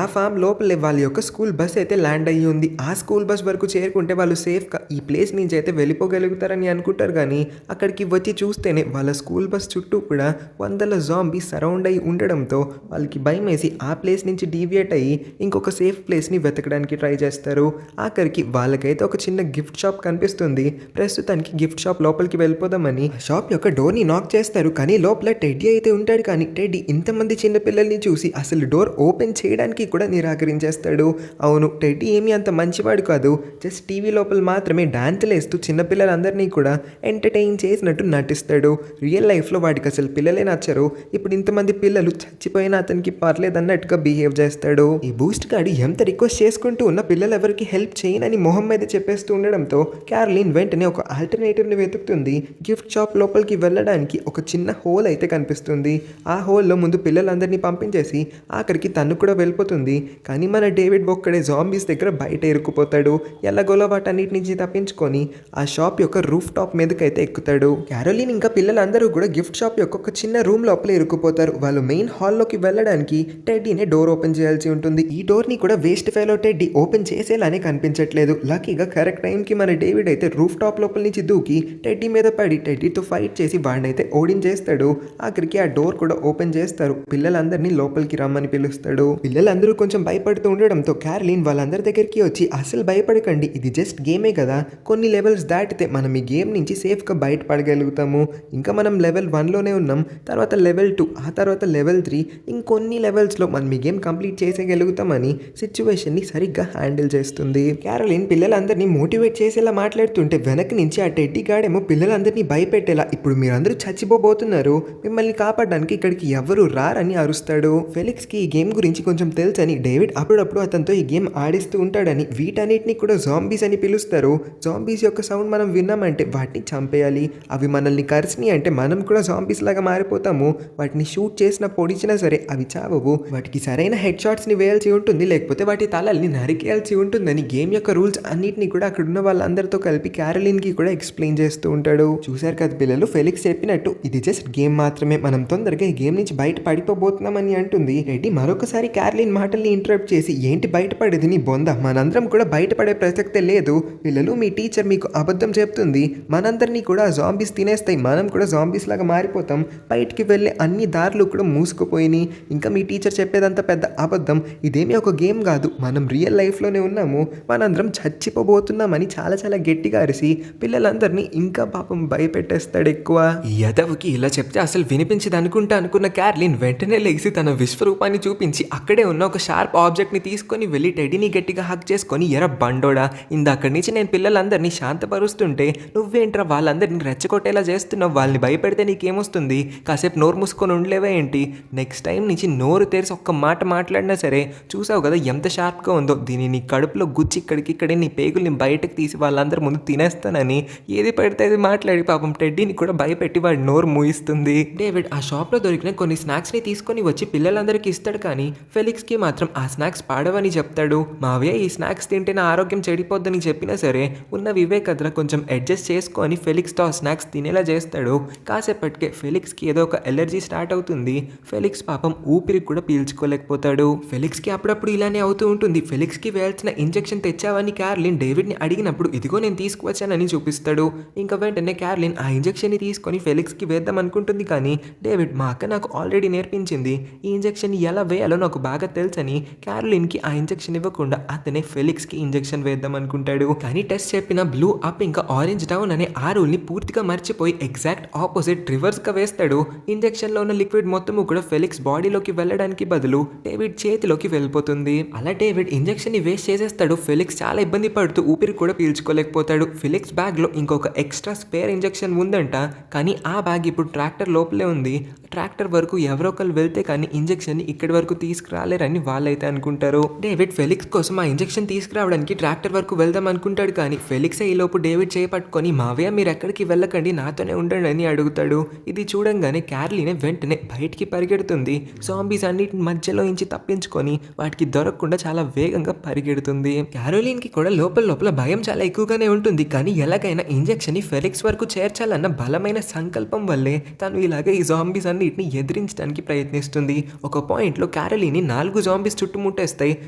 ఆ ఫామ్ లోపలే వాళ్ళ యొక్క స్కూల్ బస్ అయితే ల్యాండ్ అయ్యి ఉంది. ఆ స్కూల్ బస్ వరకు చేరుకుంటే వాళ్ళు సేఫ్గా ఈ ప్లేస్ నుంచి అయితే వెళ్ళిపోగలుగుతారని అనుకుంటారు. కానీ అక్కడికి వచ్చి చూస్తేనే వాళ్ళ స్కూల్ బస్ చుట్టూ కూడా వందల జాంబీ సరౌండ్ అయి ఉండడంతో వాళ్ళకి భయం వేసి ఆ ప్లేస్ నుంచి డీవియేట్ అయ్యి ఇంకొక సేఫ్ ప్లేస్ని వెతకడానికి ట్రై చేస్తారు. ఆఖరికి వాళ్ళకైతే ఒక చిన్న గిఫ్ట్ షాప్ కనిపిస్తుంది. ప్రస్తుతానికి గిఫ్ట్ షాప్ లోపలికి వెళ్ళిపోదామని షాప్ యొక్క డోర్ని నాక్ చేస్తారు. కానీ లోపల టెడ్డీ అయితే ఉంటాడు. కానీ టెడ్డీ ఇంతమంది చిన్న పిల్లల్ని చూసి అసలు డోర్ ఓపెన్ చేయడానికి కూడా నిరాకరించేస్తాడు. అవును, టెడ్డీ ఏమీ అంత మంచివాడు కాదు, జస్ట్ టీవీ లోపల మాత్రమే డాన్సులు వేస్తూ చిన్నపిల్లలందరినీ కూడా ఎంటర్టైన్ చేసినట్టు నటిస్తాడు. రియల్ లైఫ్లో వాడికి అసలు పిల్లలే నచ్చరు. ఇప్పుడు ఇంతమంది పిల్లలు చచ్చిపోయినా అతనికి పర్లేదన్నట్టుగా బిహేవ్ చేస్తాడు. ఈ బూస్ట్ గాడి ఎంత రిక్వెస్ట్ చేసుకుంటూ ఉన్న పిల్లలు ఎవరికి హెల్ప్ చేయనని మొహం మీద చెప్పేస్తూ ఉండడంతో క్యారోలిన్ వెంటనే ఒక ఆల్టర్నేటివ్ని వెతుకుతుంది. గిఫ్ట్ షాప్ లోపలికి వెళ్ళడానికి ఒక చిన్న హోల్ అయితే కనిపిస్తుంది. ఆ హోల్లో ముందు పిల్లలందరినీ పంపించేసి ఆఖరికి తను కూడా వెళ్ళిపోతుంది. కానీ మన డేవిడ్ ఒక్కడే జాంబీస్ దగ్గర బయట ఇరుక్కుపోతాడు. ఎలాగోలా వాటన్నిటి నుంచి తప్పించుకొని ఆ షాప్ యొక్క రూఫ్ టాప్ మీదకైతే ఎక్కుతాడు. క్యారోలిన్ ఇంకా పిల్లలందరూ కూడా గిఫ్ట్ షాప్ యొక్క ఒక చిన్న రూమ్ లోపల ఇరుక్కుపోతారు. వాళ్ళు మెయిన్ హాల్లోకి వెళ్ళడానికి టెడ్డీనే డోర్ ఓపెన్ చేయాల్సి ఉంటుంది. ఈ డోర్ని కూడా వేస్ట్ ఫెలో టెడ్డీ ఓపెన్ చేసేలానే కనిపించట్లేదు. లక్కీగా కరెక్ట్ టైంకి మన డేవిడ్ అయితే రూఫ్ టాప్ లోపల నుంచి దూకి టెడ్డీ మీద పడి టెడ్డీతో ఫైట్ చేసి వాడినైతే ఓడించేస్తాడు. ఆఖరికి ఆ డోర్ కూడా ఓపెన్ చేస్తారు. పిల్లలందరినీ లోపలికి రమ్మని పిలుస్తాడు. పిల్లలందరూ కొంచెం భయపడుతూ ఉండడంతో క్యారలిన్ వాళ్ళందరి దగ్గరికి వచ్చి అసలు భయపడకండి, ఇది జస్ట్ గేమే కదా, కొన్ని లెవెల్స్ దాటితే మనం ఈ గేమ్ నుంచి సేఫ్గా బయటపడగలుగుతాము. ఇంకా మనం లెవెల్ 1లోనే ఉన్నాం, తర్వాత లెవెల్ 2, ఆ తర్వాత లెవెల్ 3, ఇంకొన్ని లెవెల్స్లో మనం ఈ గేమ్ కంప్లీట్ చేసేయగలుగుతామని సిచ్యువేషన్ని సరిగ్గా హ్యాండిల్ చేస్తుంది. క్యారలిన్ పిల్లలందరినీ మోటివేట్ చేసేలా మాట్లాడుతుంటే వెనక నుంచి ఆ టెడ్డీ గాడేమో పిల్లలందరినీ భయపెట్టేలా, ఇప్పుడు మీరందరూ చచ్చిపోబోతున్నారు, మిమ్మల్ని కాపాడడానికి ఇక్కడికి ఎవరు రారని అరుస్తాడు. ఫెలిక్స్కి ఈ గేమ్ గురించి కొంచెం తెలుసని డేవిడ్ అప్పుడప్పుడు అతనితో ఈ గేమ్ ఆడిస్తూ ఉంటాడని, వీటన్నిటిని కూడా జాంబీస్ అని పిలుస్తారు. జాంబీస్ యొక్క సౌండ్ మనం విన్నామంటే వాటిని చంపేయాలి, అవి మనల్ని కరిసినాయి అంటే మనం కూడా జాంబీస్ లాగా మారిపోతాము, వాటిని షూట్ చేసినా పొడిచినా సరే అవి చావవు, వాటికి సరైన హెడ్ షాట్స్ని వేయాల్సి ఉంటుంది, లేకపోతే వాటి తలల్ని నరికేయాల్సి ఉంటుందని గేమ్ యొక్క రూల్స్ అన్నిటిని కూడా అక్కడ ఉన్న వాళ్ళందరితో కలిపి క్యారలిన్కి కూడా ఎక్స్ప్లెయిన్ చేస్తూ ఉంటాడు. చూశారు కదా పిల్లలు, ఫెలిక్స్ చెప్పినట్టు ఇది జస్ట్ గేమ్ మాత్రమే, మనం తొందరగా ఈ గేమ్ నుంచి బయట పడిపోబోతున్నామని అంటుంది. రెడ్డి మరొకసారి క్యారలిన్ మాటల్ని ఇంటరప్ట్ చేసి, ఏంటి బయటపడేది నీ బొంద, మనందరం కూడా బయటపడే ప్రసక్తే లేదు, పిల్లలు మీ టీచర్ మీకు అబద్ధం చెప్తుంది, మనందరినీ కూడా జాంబీస్ తినేస్తాయి, మనం కూడా జాంబీస్ లాగా మారిపోతాం, బయటికి వెళ్ళే అన్ని దారులు కూడా మూసుకుపోయినాయి, ఇంకా మీ టీచర్ చెప్పేదంతా పెద్ద అబద్ధం, ఇదేమీ ఒక గేమ్ కాదు, మనం రియల్ లైఫ్లోనే ఉన్నాము, మనందరం చచ్చిపోబోతున్నామని చాలా చాలా గట్టిగా అరిసి పిల్లలందరినీ ఇంకా పాపం భయపెట్టేస్తాడు ఎక్కువ. ఈ యదవుకి ఇలా చెప్తే అసలు వినిపించదు అనుకున్న క్యారలిన్ వెంటనే లెగిసి తన విశ్వరూపాన్ని చూపించి అక్కడే ఉన్న ఒక షార్ప్ ఆబ్జెక్ట్ని తీసుకొని వెళ్ళి టెడ్డీని గట్టిగా హక్ చేసుకొని, ఎర బండోడా, ఇందాక్కడి నుంచి నేను పిల్లలందరినీ శాంతపరుస్తుంటే నువ్వేంట్రా వాళ్ళందరినీ రెచ్చగొట్టేలా చేస్తున్నావు, వాళ్ళని భయపెడితే నీకేమొస్తుంది, కాసేపు నోరు మూసుకొని ఉండలేవా ఏంటి, నెక్స్ట్ టైం నుంచి నోరు తెరిచి ఒక్క మాట మాట్లాడినా సరే, చూసావు కదా ఎంత షార్ప్గా ఉందో, దీన్ని నీ కడుపులో గుచ్చి ఇక్కడికిక్కడే నీ పేగుల్ని బయటకు తీసి వాళ్ళందరి ముందు తినేస్తానని ఏది పడితే అది మాట్లాడి పాపం టెడ్డీని కూడా భయపెట్టి వాడి నోరు మూయిస్తుంది. డేవిడ్ ఆ షాప్లో దొరికిన కొన్ని స్నాక్స్ని తీసుకొని వచ్చి పిల్లలందరికీ ఇస్తాడు, కానీ ఫెలిక్స్కి మాత్రం ఆ స్నాక్స్ పాడవని చెప్తాడు. మావయ్య ఈ స్నాక్స్ తింటే నా ఆరోగ్యం చెడిపోద్దని చెప్పినా సరే ఉన్న వివేకద్ర కొంచెం అడ్జస్ట్ చేసుకొని ఫెలిక్స్తో ఆ స్నాక్స్ తినేలా చేస్తాడు. కాసేపటికే ఫెలిక్స్కి ఏదో ఒక ఎలర్జీ స్టార్ట్ అవుతుంది. ఫెలిక్స్ పాపం ఊపిరి కూడా పీల్చుకోలేకపోతాడు. ఫెలిక్స్కి అప్పుడప్పుడు ఇలానే అవుతూ ఉంటుంది. ఫెలిక్స్కి వేయాల్సిన ఇంజెక్షన్ తెచ్చావని క్యారలిన్ డేవిడ్ని అడిగినప్పుడు ఇదిగో నేను తీసుకువచ్చానని చూపిస్తాడు. ఇంకా వెంటనే క్యారలిన్ ఆ ఇంజెక్షన్ని తీసుకొని ఫెలిక్స్కి వేద్దాం అనుకుంటుంది, కానీ డేవిడ్ మా అక్క నాకు ఆల్రెడీ నేర్పించింది, ఈ ఇంజెక్షన్ ఎలా వేయాలో నాకు బాగా తెలుసని క్యారలిన్కి ఆ ఇంజెక్షన్ ఇవ్వకుండా అతనే ఫెలిక్స్కి ఇంజెక్షన్ వేద్దాం అనుకుంటాడు. కానీ టెస్ట్ చెప్పిన బ్లూ అప్ ఇంకా ఆరెంజ్ డౌన్ అనే ఆ రూల్ని పూర్తిగా మర్చిపోయి ఎగ్జాక్ట్ ఆపోజిట్ రివర్స్గా వేస్తాడు. ఇంజెక్షన్లో ఉన్న లిక్విడ్ మొత్తము కూడా ఫెలిక్స్ బాడీలోకి వెళ్ళడానికి బదులు డేవిడ్ చేతిలోకి వెళ్ళిపోతుంది. అలా డేవిడ్ ఇంజెక్షన్ని వేస్ట్ చేసేస్తాడు. ఫెలిక్స్ చాలా ఇబ్బంది పడుతూ ఊపిరి కూడా పీల్చుకోలేకపోతాడు. ఫెలిక్స్ బ్యాగ్లో ఇంకొక ఎక్స్ట్రా స్పేర్ ఇంజెక్షన్ ఉందంట, కానీ ఆ బ్యాగ్ ఇప్పుడు ట్రాక్టర్ లోపలే ఉంది. ట్రాక్టర్ వరకు ఎవరో ఒకరు వెళ్తే కానీ ఇంజెక్షన్ ఇక్కడి వరకు తీసుకురాలేరని వాళ్ళైతే అనుకుంటారు. డేవిడ్ ఫెలిక్స్ కోసం ఆ ఇంజెక్షన్ తీసుకురావడానికి ట్రాక్టర్ వరకు వెళ్దాం అనుకుంటాడు, కానీ ఫెలిక్స్ ఈలోపు డేవిడ్ చేపట్టుకొని మావయ్య మీరు ఎక్కడికి వెళ్ళకండి నాతోనే ఉండండి అని అడుగుతాడు. ఇది చూడంగానే క్యారలిన్ వెంటనే బయటికి పరిగెడుతుంది. జాంబీస్ అన్నిటి మధ్యలో నుంచి తప్పించుకొని వాటికి దొరకకుండా చాలా వేగంగా పరిగెడుతుంది. క్యారోలిన్కి కూడా లోపల భయం చాలా ఎక్కువగానే ఉంటుంది, కానీ ఎలాగైనా ఇంజెక్షన్ని ఫెలిక్స్ వరకు చేర్చాలన్న బలమైన సంకల్పం వల్లే తను ఇలాగే ఈ జాంబీస్ అన్నిటిని ఎదిరించడానికి ప్రయత్నిస్తుంది. ఒక పాయింట్లో క్యారలిన్ని 4 జాంబీస్ చుట్టుముట్టేస్తాయి.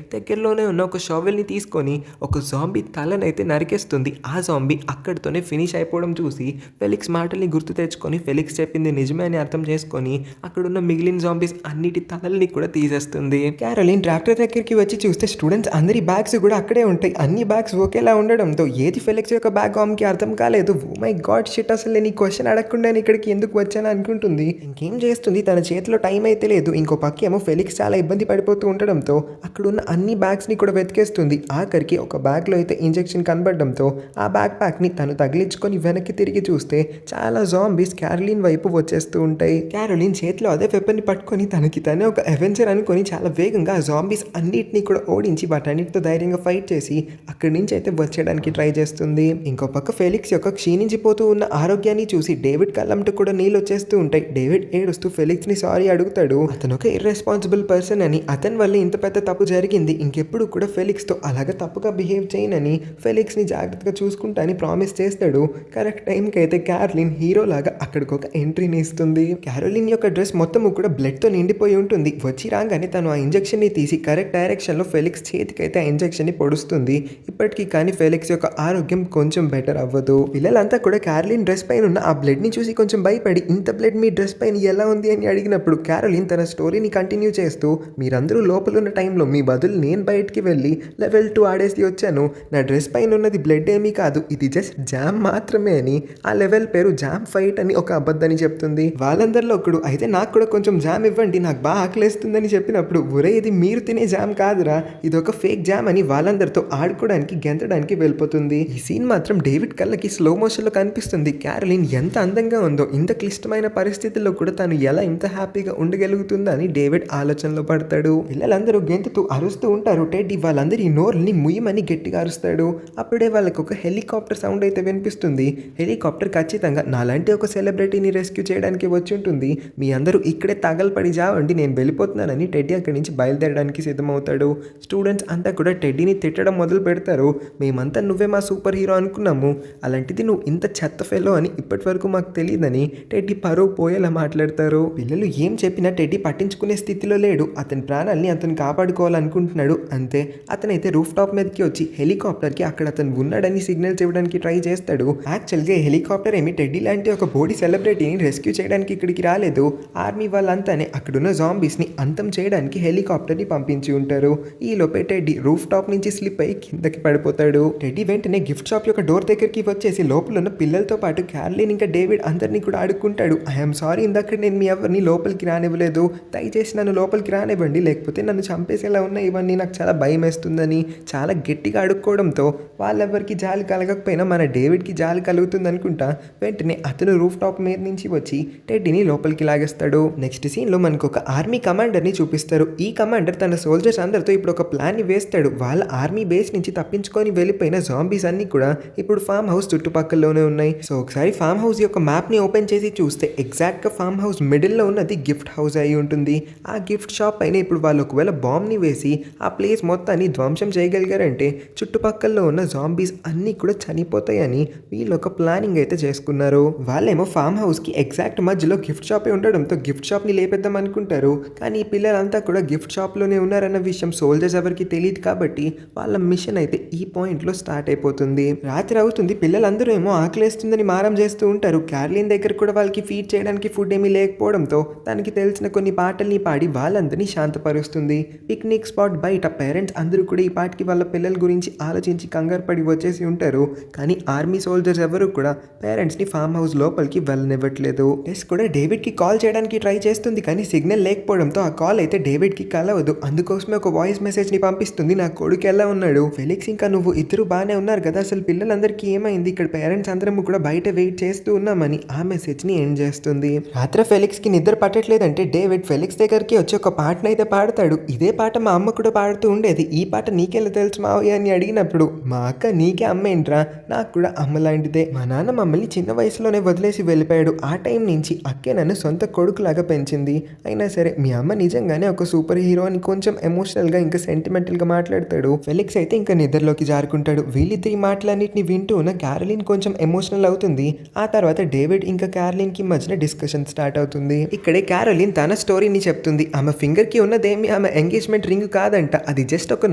దగ్గరలోనే ఉన్న ఒక షావెల్ని తీసుకొని ఒక జాంబీ తలనైతే నరికేస్తుంది. ఆ జాంబీ అక్కడితోనే ఫినిష్ అయిపోవడం చూసి ఫెలిక్స్ మాటల్ని గుర్తు తెచ్చుకొని ఫెలిక్స్ చెప్పింది నిజమే అని అర్థం చేసుకొని అక్కడున్న మిగిలిన జాంబీస్ అన్నిటి తలల్ని కూడా తీసేస్తుంది. క్యారలిన్ ట్రాక్టర్ దగ్గరికి వచ్చి చూస్తే స్టూడెంట్స్ అందరి బ్యాగ్స్ కూడా అక్కడే ఉంటాయి. అన్ని బ్యాగ్స్ ఒకేలా ఉండడంతో ఏది ఫెలిక్స్ యొక్క బ్యాగ్ ఆమెకి అర్థం కాలేదు. ఓ మై గాడ్ షిట్, అసలు నేను ఈ క్వశ్చన్ అడగకుండా ఇక్కడికి ఎందుకు వచ్చాను అనుకుంటుంది. ఇంకేం చేస్తుంది, తన చేతిలో టైం అయితే లేదు. ఇంకో పక్క ఏమో ఫెలిక్స్ చాలా ఇబ్బంది పడిపోతూ ఉండడంతో అక్కడున్న అన్ని బ్యాగ్స్ని కూడా వెతికేస్తుంది. ఆఖరికి ఒక బ్యాగ్లో అయితే ఇంజెక్షన్ కనబడడంతో ఆ బ్యాక్ ప్యాక్ని తను తగిలించుకొని వెనక్కి తిరిగి చూస్తే చాలా జాంబీస్ క్యారలిన్ వైపు వచ్చేస్తూ ఉంటాయి. క్యారలిన్ చేతిలో అదే వెపన్ని పట్టుకొని తనకి తనే ఒక అవెంజర్ అనుకొని చాలా వేగంగా ఆ జాంబీస్ అన్నిటినీ కూడా ఓడించి వాటన్నిటితో ధైర్యంగా ఫైట్ చేసి అక్కడి నుంచి అయితే వచ్చేయడానికి ట్రై చేస్తుంది. ఇంకో పక్క ఫెలిక్స్ యొక్క క్షీణించిపోతూ ఉన్న ఆరోగ్యాన్ని చూసి డేవిడ్ కళ్ళంటూ కూడా నీళ్ళు వచ్చేస్తూ ఉంటాయి. డేవిడ్ ఏడుస్తూ ఫెలిక్స్ ని సారీ అడుగుతాడు. అతను ఒక ఇర్రెస్పాన్సిబుల్ పర్సన్ అని, అతని వల్ల ఇంత పెద్ద తప్పు జరిగింది, ఇంకెప్పుడు కూడా ఫెలిక్స్ తో అలాగా తప్పుగా బిహేవ్ చేయనని, ఫెలిక్స్ ని జాగ్రత్తగా చూసుకుంటా అని ప్రామిస్ చేస్తాడు. కరెక్ట్ టైంకి అయితే క్యారలిన్ హీరో లాగా అక్కడికి ఒక ఎంట్రీని ఇస్తుంది. క్యారోలిన్ యొక్క డ్రెస్ మొత్తం కూడా బ్లడ్ తో నిండిపోయి ఉంటుంది. వచ్చి రాగానే తను ఆ ఇంజెక్షన్ ని తీసి కరెక్ట్ డైరెక్షన్ లో ఫెలిక్స్ చేతికి అయితే ఆ ఇంజెక్షన్ ని పొడుస్తుంది. ఇప్పటికీ కానీ ఫెలిక్స్ యొక్క ఆరోగ్యం కొంచెం బెటర్ అవ్వదు. పిల్లలంతా కూడా క్యారలిన్ డ్రెస్ పైన ఉన్న ఆ బ్లడ్ని చూసి కొంచెం భయపడి ఇంత బ్లడ్ మీ డ్రెస్ పైన ఎలా ఉంది అని అడిగినప్పుడు క్యారోలిన్ తన స్టోరీని కంటిన్యూ చేస్తూ మీరందరూ లోపల ఉన్న టైంలో మీ బదులు నేను బయటికి వెళ్ళి లెవెల్ 2 ఆడేసి వచ్చాను. నా డ్రెస్ పైన ఉన్నది బ్లడ్ ఏమీ కాదు, ఇది జస్ట్ జామ్ మాత్రమే అని. ఆ లెవెల్ పేరు జామ్ ఫైట్ అని ఒక అబద్ధాన్ని చెప్తుంది. వాళ్ళందరిలో ఒకడు అయితే నాకు కూడా కొంచెం జామ్ ఇవ్వండి, నాకు బాగా ఆకలేస్తుందని చెప్పినప్పుడు ఒరే ఇది మీరు తినే జామ్ కాదురా, ఇది ఒక ఫేక్ జామ్ అని వాళ్ళందరితో ఆడుకోవడానికి గెంతడానికి వెళ్ళిపోతుంది. ఈ సీన్ మాత్రం డేవిడ్ కళ్ళకి స్లో మోషన్లో కనిపిస్తుంది. క్యారోలిన్ ఎంత అందంగా ఉందో, ఇంత క్లిష్టమైన పరిస్థితుల్లో కూడా తను ఎలా ఇంత హ్యాపీగా ఉండగలుగుతుందా అని డేవిడ్ ఆలోచనలో పడతాడు. పిల్లలందరూ గెంతుతూ అరుస్తూ ఉంటారు. టెడ్డీ వాళ్ళందరి నోర్ని ముయ్యమని గట్టిగా అరుస్తాడు. అప్పుడే వాళ్ళకి ఒక హెలికాప్టర్ సౌండ్ అయితే వినిపిస్తుంది. హెలికాప్టర్ ఖచ్చితంగా నాలాంటి ఒక సెలబ్రిటీని రెస్క్యూ చేయడానికి వచ్చి ఉంటుంది. మీ అందరూ ఇక్కడే తగలపడి జావండి, నేను వెళ్ళిపోతున్నానని టెడ్డీ అక్కడి నుంచి బయలుదేరడానికి సిద్ధమవుతాడు. స్టూడెంట్స్ అంతా కూడా టెడ్డీని తిట్టడం మొదలు పెడతారు. మేమంతా నువ్వే మా సూపర్ హీరో అనుకున్నాము, అలాంటిది నువ్వు ఇంత చెత్త ఫెలో అని ఇప్పటి వరకు మాకు తెలియదని టెడ్డీ పరువు పోయేలా మాట్లాడతారు. పిల్లలు ఏం చెప్పినా టెడ్డీ పట్టించుకునే స్థితిలో లేడు. అతని ప్రాణాలని అతను కాపాడుకోవాలనుకుంటున్నాడు. అంతే అతనైతే రూఫ్ టాప్ మీదకి వచ్చి హెలికాప్టర్కి అక్కడ అతను ఉన్నాడని సిగ్నల్స్ ఇవ్వడానికి ట్రై చేస్తాడు. యాక్చువల్గా హెలికాప్టర్ ఏమి టెడ్డీ లాంటి ఒక బోడీ సెలబ్రిటీని రెస్క్యూ చేయడానికి ఇక్కడికి రాలేదు. ఆర్మీ వాళ్ళంతానే అక్కడున్న జాంబీస్ని అంతం చేయడానికి హెలికాప్టర్ని పంపించి ఉంటారు. ఈ లోపే టెడ్డీ రూఫ్ టాప్ నుంచి స్లిప్ అయి కిందకి పడిపోతాడు. టెడ్డీ వెంటనే గిఫ్ట్ షాప్ యొక్క డోర్ దగ్గరికి వచ్చేసి లోపల ఉన్న పిల్లలతో పాటు క్యారోలిన్ ఇంకా డేవిడ్ అందరినీ కూడా ఆడుకుంటాడు. ఐఎమ్ సారీ, ఇందాక నేను మీ ఎవరిని లోపలికి రానివ్వలేదు, దయచేసి నన్ను లోపలికి రానివ్వండి, లేకపోతే నన్ను చంపేసేలా ఉన్నాయి ఇవన్నీ, నాకు చాలా భయం వేస్తుందని చాలా గట్టిగా అడుక్కోవడంతో వాళ్ళెవరికి జాలి కలగకపోయినా మన డేవిడ్కి జాలి కలుగుతుంది అనుకుంటా వెంటనే అతను రూఫ్ టాప్ మీద నుంచి వచ్చి టెడ్డీని లోపలికి లాగేస్తాడు. నెక్స్ట్ సీన్లో మనకు ఒక ఆర్మీ కమాండర్ని చూపిస్తారు. ఈ కమాండర్ తన సోల్జర్స్ అందరితో ఇప్పుడు ఒక ప్లాన్ని వేస్తాడు. వాళ్ళ ఆర్మీ బేస్ నుంచి తప్పించుకొని వెళ్ళిపోయిన జాంబీస్ అన్ని కూడా ఇప్పుడు ఫామ్ హౌస్ చుట్టుపక్కలలోనే ఉన్నాయి. సో ఒకసారి ఫామ్ హౌస్ యొక్క మ్యాప్ని ఓపెన్ చేసి చూస్తే ఎగ్జాక్ట్గా ఫామ్ హౌస్ మిడిల్లో ఉన్నది గిఫ్ట్ హౌస్ అయి ఉంటుంది. ఆ గిఫ్ట్ షాప్ పైన ఇప్పుడు వాళ్ళు ఒకవేళ బాంబ్ని వేసి ఆ ప్లేస్ మొత్తాన్ని ధ్వంసం చేయగలిగారంటే చుట్టుపక్కల ఉన్న జాంబీస్ అన్నీ కూడా చనిపోతాయని వీళ్ళు ఒక ప్లానింగ్ అయితే చేసుకున్నారు. వాళ్ళేమో ఫామ్ హౌస్కి ఎగ్జాక్ట్ మధ్యలో గిఫ్ట్ షాపే ఉండడంతో గిఫ్ట్ షాప్ని లేపేద్దాం అనుకుంటారు. కానీ ఈ పిల్లలంతా కూడా గిఫ్ట్ షాప్లోనే ఉన్నారన్న విషయం సోల్జర్స్ ఎవరికి తెలియదు కాబట్టి వాళ్ళ మిషన్ అయితే ఈ పాయింట్లో స్టార్ట్ అయిపోతుంది. రాత్రి అవుతుంది. పిల్లలందరూ ఏమో ఆకలేస్తుందని మారం చేస్తూ ఉంటారు. క్యారోలిన్ దగ్గర కూడా వాళ్ళకి ఫీడ్ చేయడానికి ఫుడ్ ఏమీ లేకపోవడంతో తనకి తెలిసిన కొన్ని పాటల్ని పాడి వాళ్ళందరినీ శాంతపరుస్తుంది. పిక్నిక్ స్పాట్ బయట పేరెంట్స్ అందరూ కూడా ఈ పాటికి వాళ్ళ పిల్లల గురించి ఆలోచించి కంగారు పడి వచ్చేసి ఉంటారు. కానీ ఆర్మీ సోల్జర్స్ ఎవరు కూడా పేరెంట్స్ని ఫామ్ హౌస్ లోపలికి వెళ్ళనివ్వట్లేదు. టెస్ కూడా డేవిడ్కి కాల్ చేయడానికి ట్రై చేస్తుంది కానీ సిగ్నల్ లేకపోవడంతో ఆ కాల్ అయితే డేవిడ్కి కలవదు. అందుకోసమే ఒక వాయిస్ మెసేజ్ని పంపిస్తుంది. నా కొడుకు ఎలా ఉన్నాడు, ఫెలిక్స్ ఇంకా నువ్వు ఇద్దరు బాగానే ఉన్నారు కదా, అసలు పిల్లలందరికీ ఏమైంది, ఇక్కడ పేరెంట్స్ అందరము కూడా బయట వెయిట్ చేస్తూ ఉన్నామని ఆ మెసేజ్ని ఎండ్ చేస్తుంది. రాత్రి ఫెలిక్స్కి నిద్ర పట్టట్లేదంటే డేవిడ్ ఫెలిక్స్ దగ్గరికి వచ్చి ఒక పాటను అయితే పాడతాడు. ఇదే పాట మా అమ్మ కూడా పాడుతూ ఉండేది, ఈ పాట నీకెలా తెలుసు మావయ్య అని అడిగినప్పుడు మా అక్క నీకే అమ్మ ఏంట్రా, నాకు కూడా అమ్మ లాంటిదే, మా నాన్న మమ్మల్ని చిన్న వయసులోనే వదిలేసి వెళ్ళిపోయాడు, ఆ టైం నుంచి అక్కే నన్ను సొంత కొడుకులాగా పెంచింది, అయినా సరే మీ అమ్మ నిజంగానే ఒక సూపర్ హీరో అని కొంచెం ఎమోషనల్గా ఇంకా సెంటిమెంటల్గా మాట్లాడతాడు. ఫెలిక్స్ అయితే ఇంకా నిద్రలోకి జారుకుంటాడు. వీళ్ళిద్దరి మాటలన్నింటినీ వింటూ ఉన్న క్యారోలిన్ కొంచెం ఎమోషనల్ అవుతుంది. ఆ తర్వాత డేవిడ్ ఇంకా క్యారోలిన్ కి మధ్యన డిస్కషన్ స్టార్ట్ అవుతుంది. ఇక్కడే క్యారోలిన్ తన స్టోరీని చెప్తుంది. ఆమె ఫింగర్ కి ఉన్నదేమి ఆమె ఎంగేజ్మెంట్ రింగ్ కాదంట, అది జస్ట్ ఒక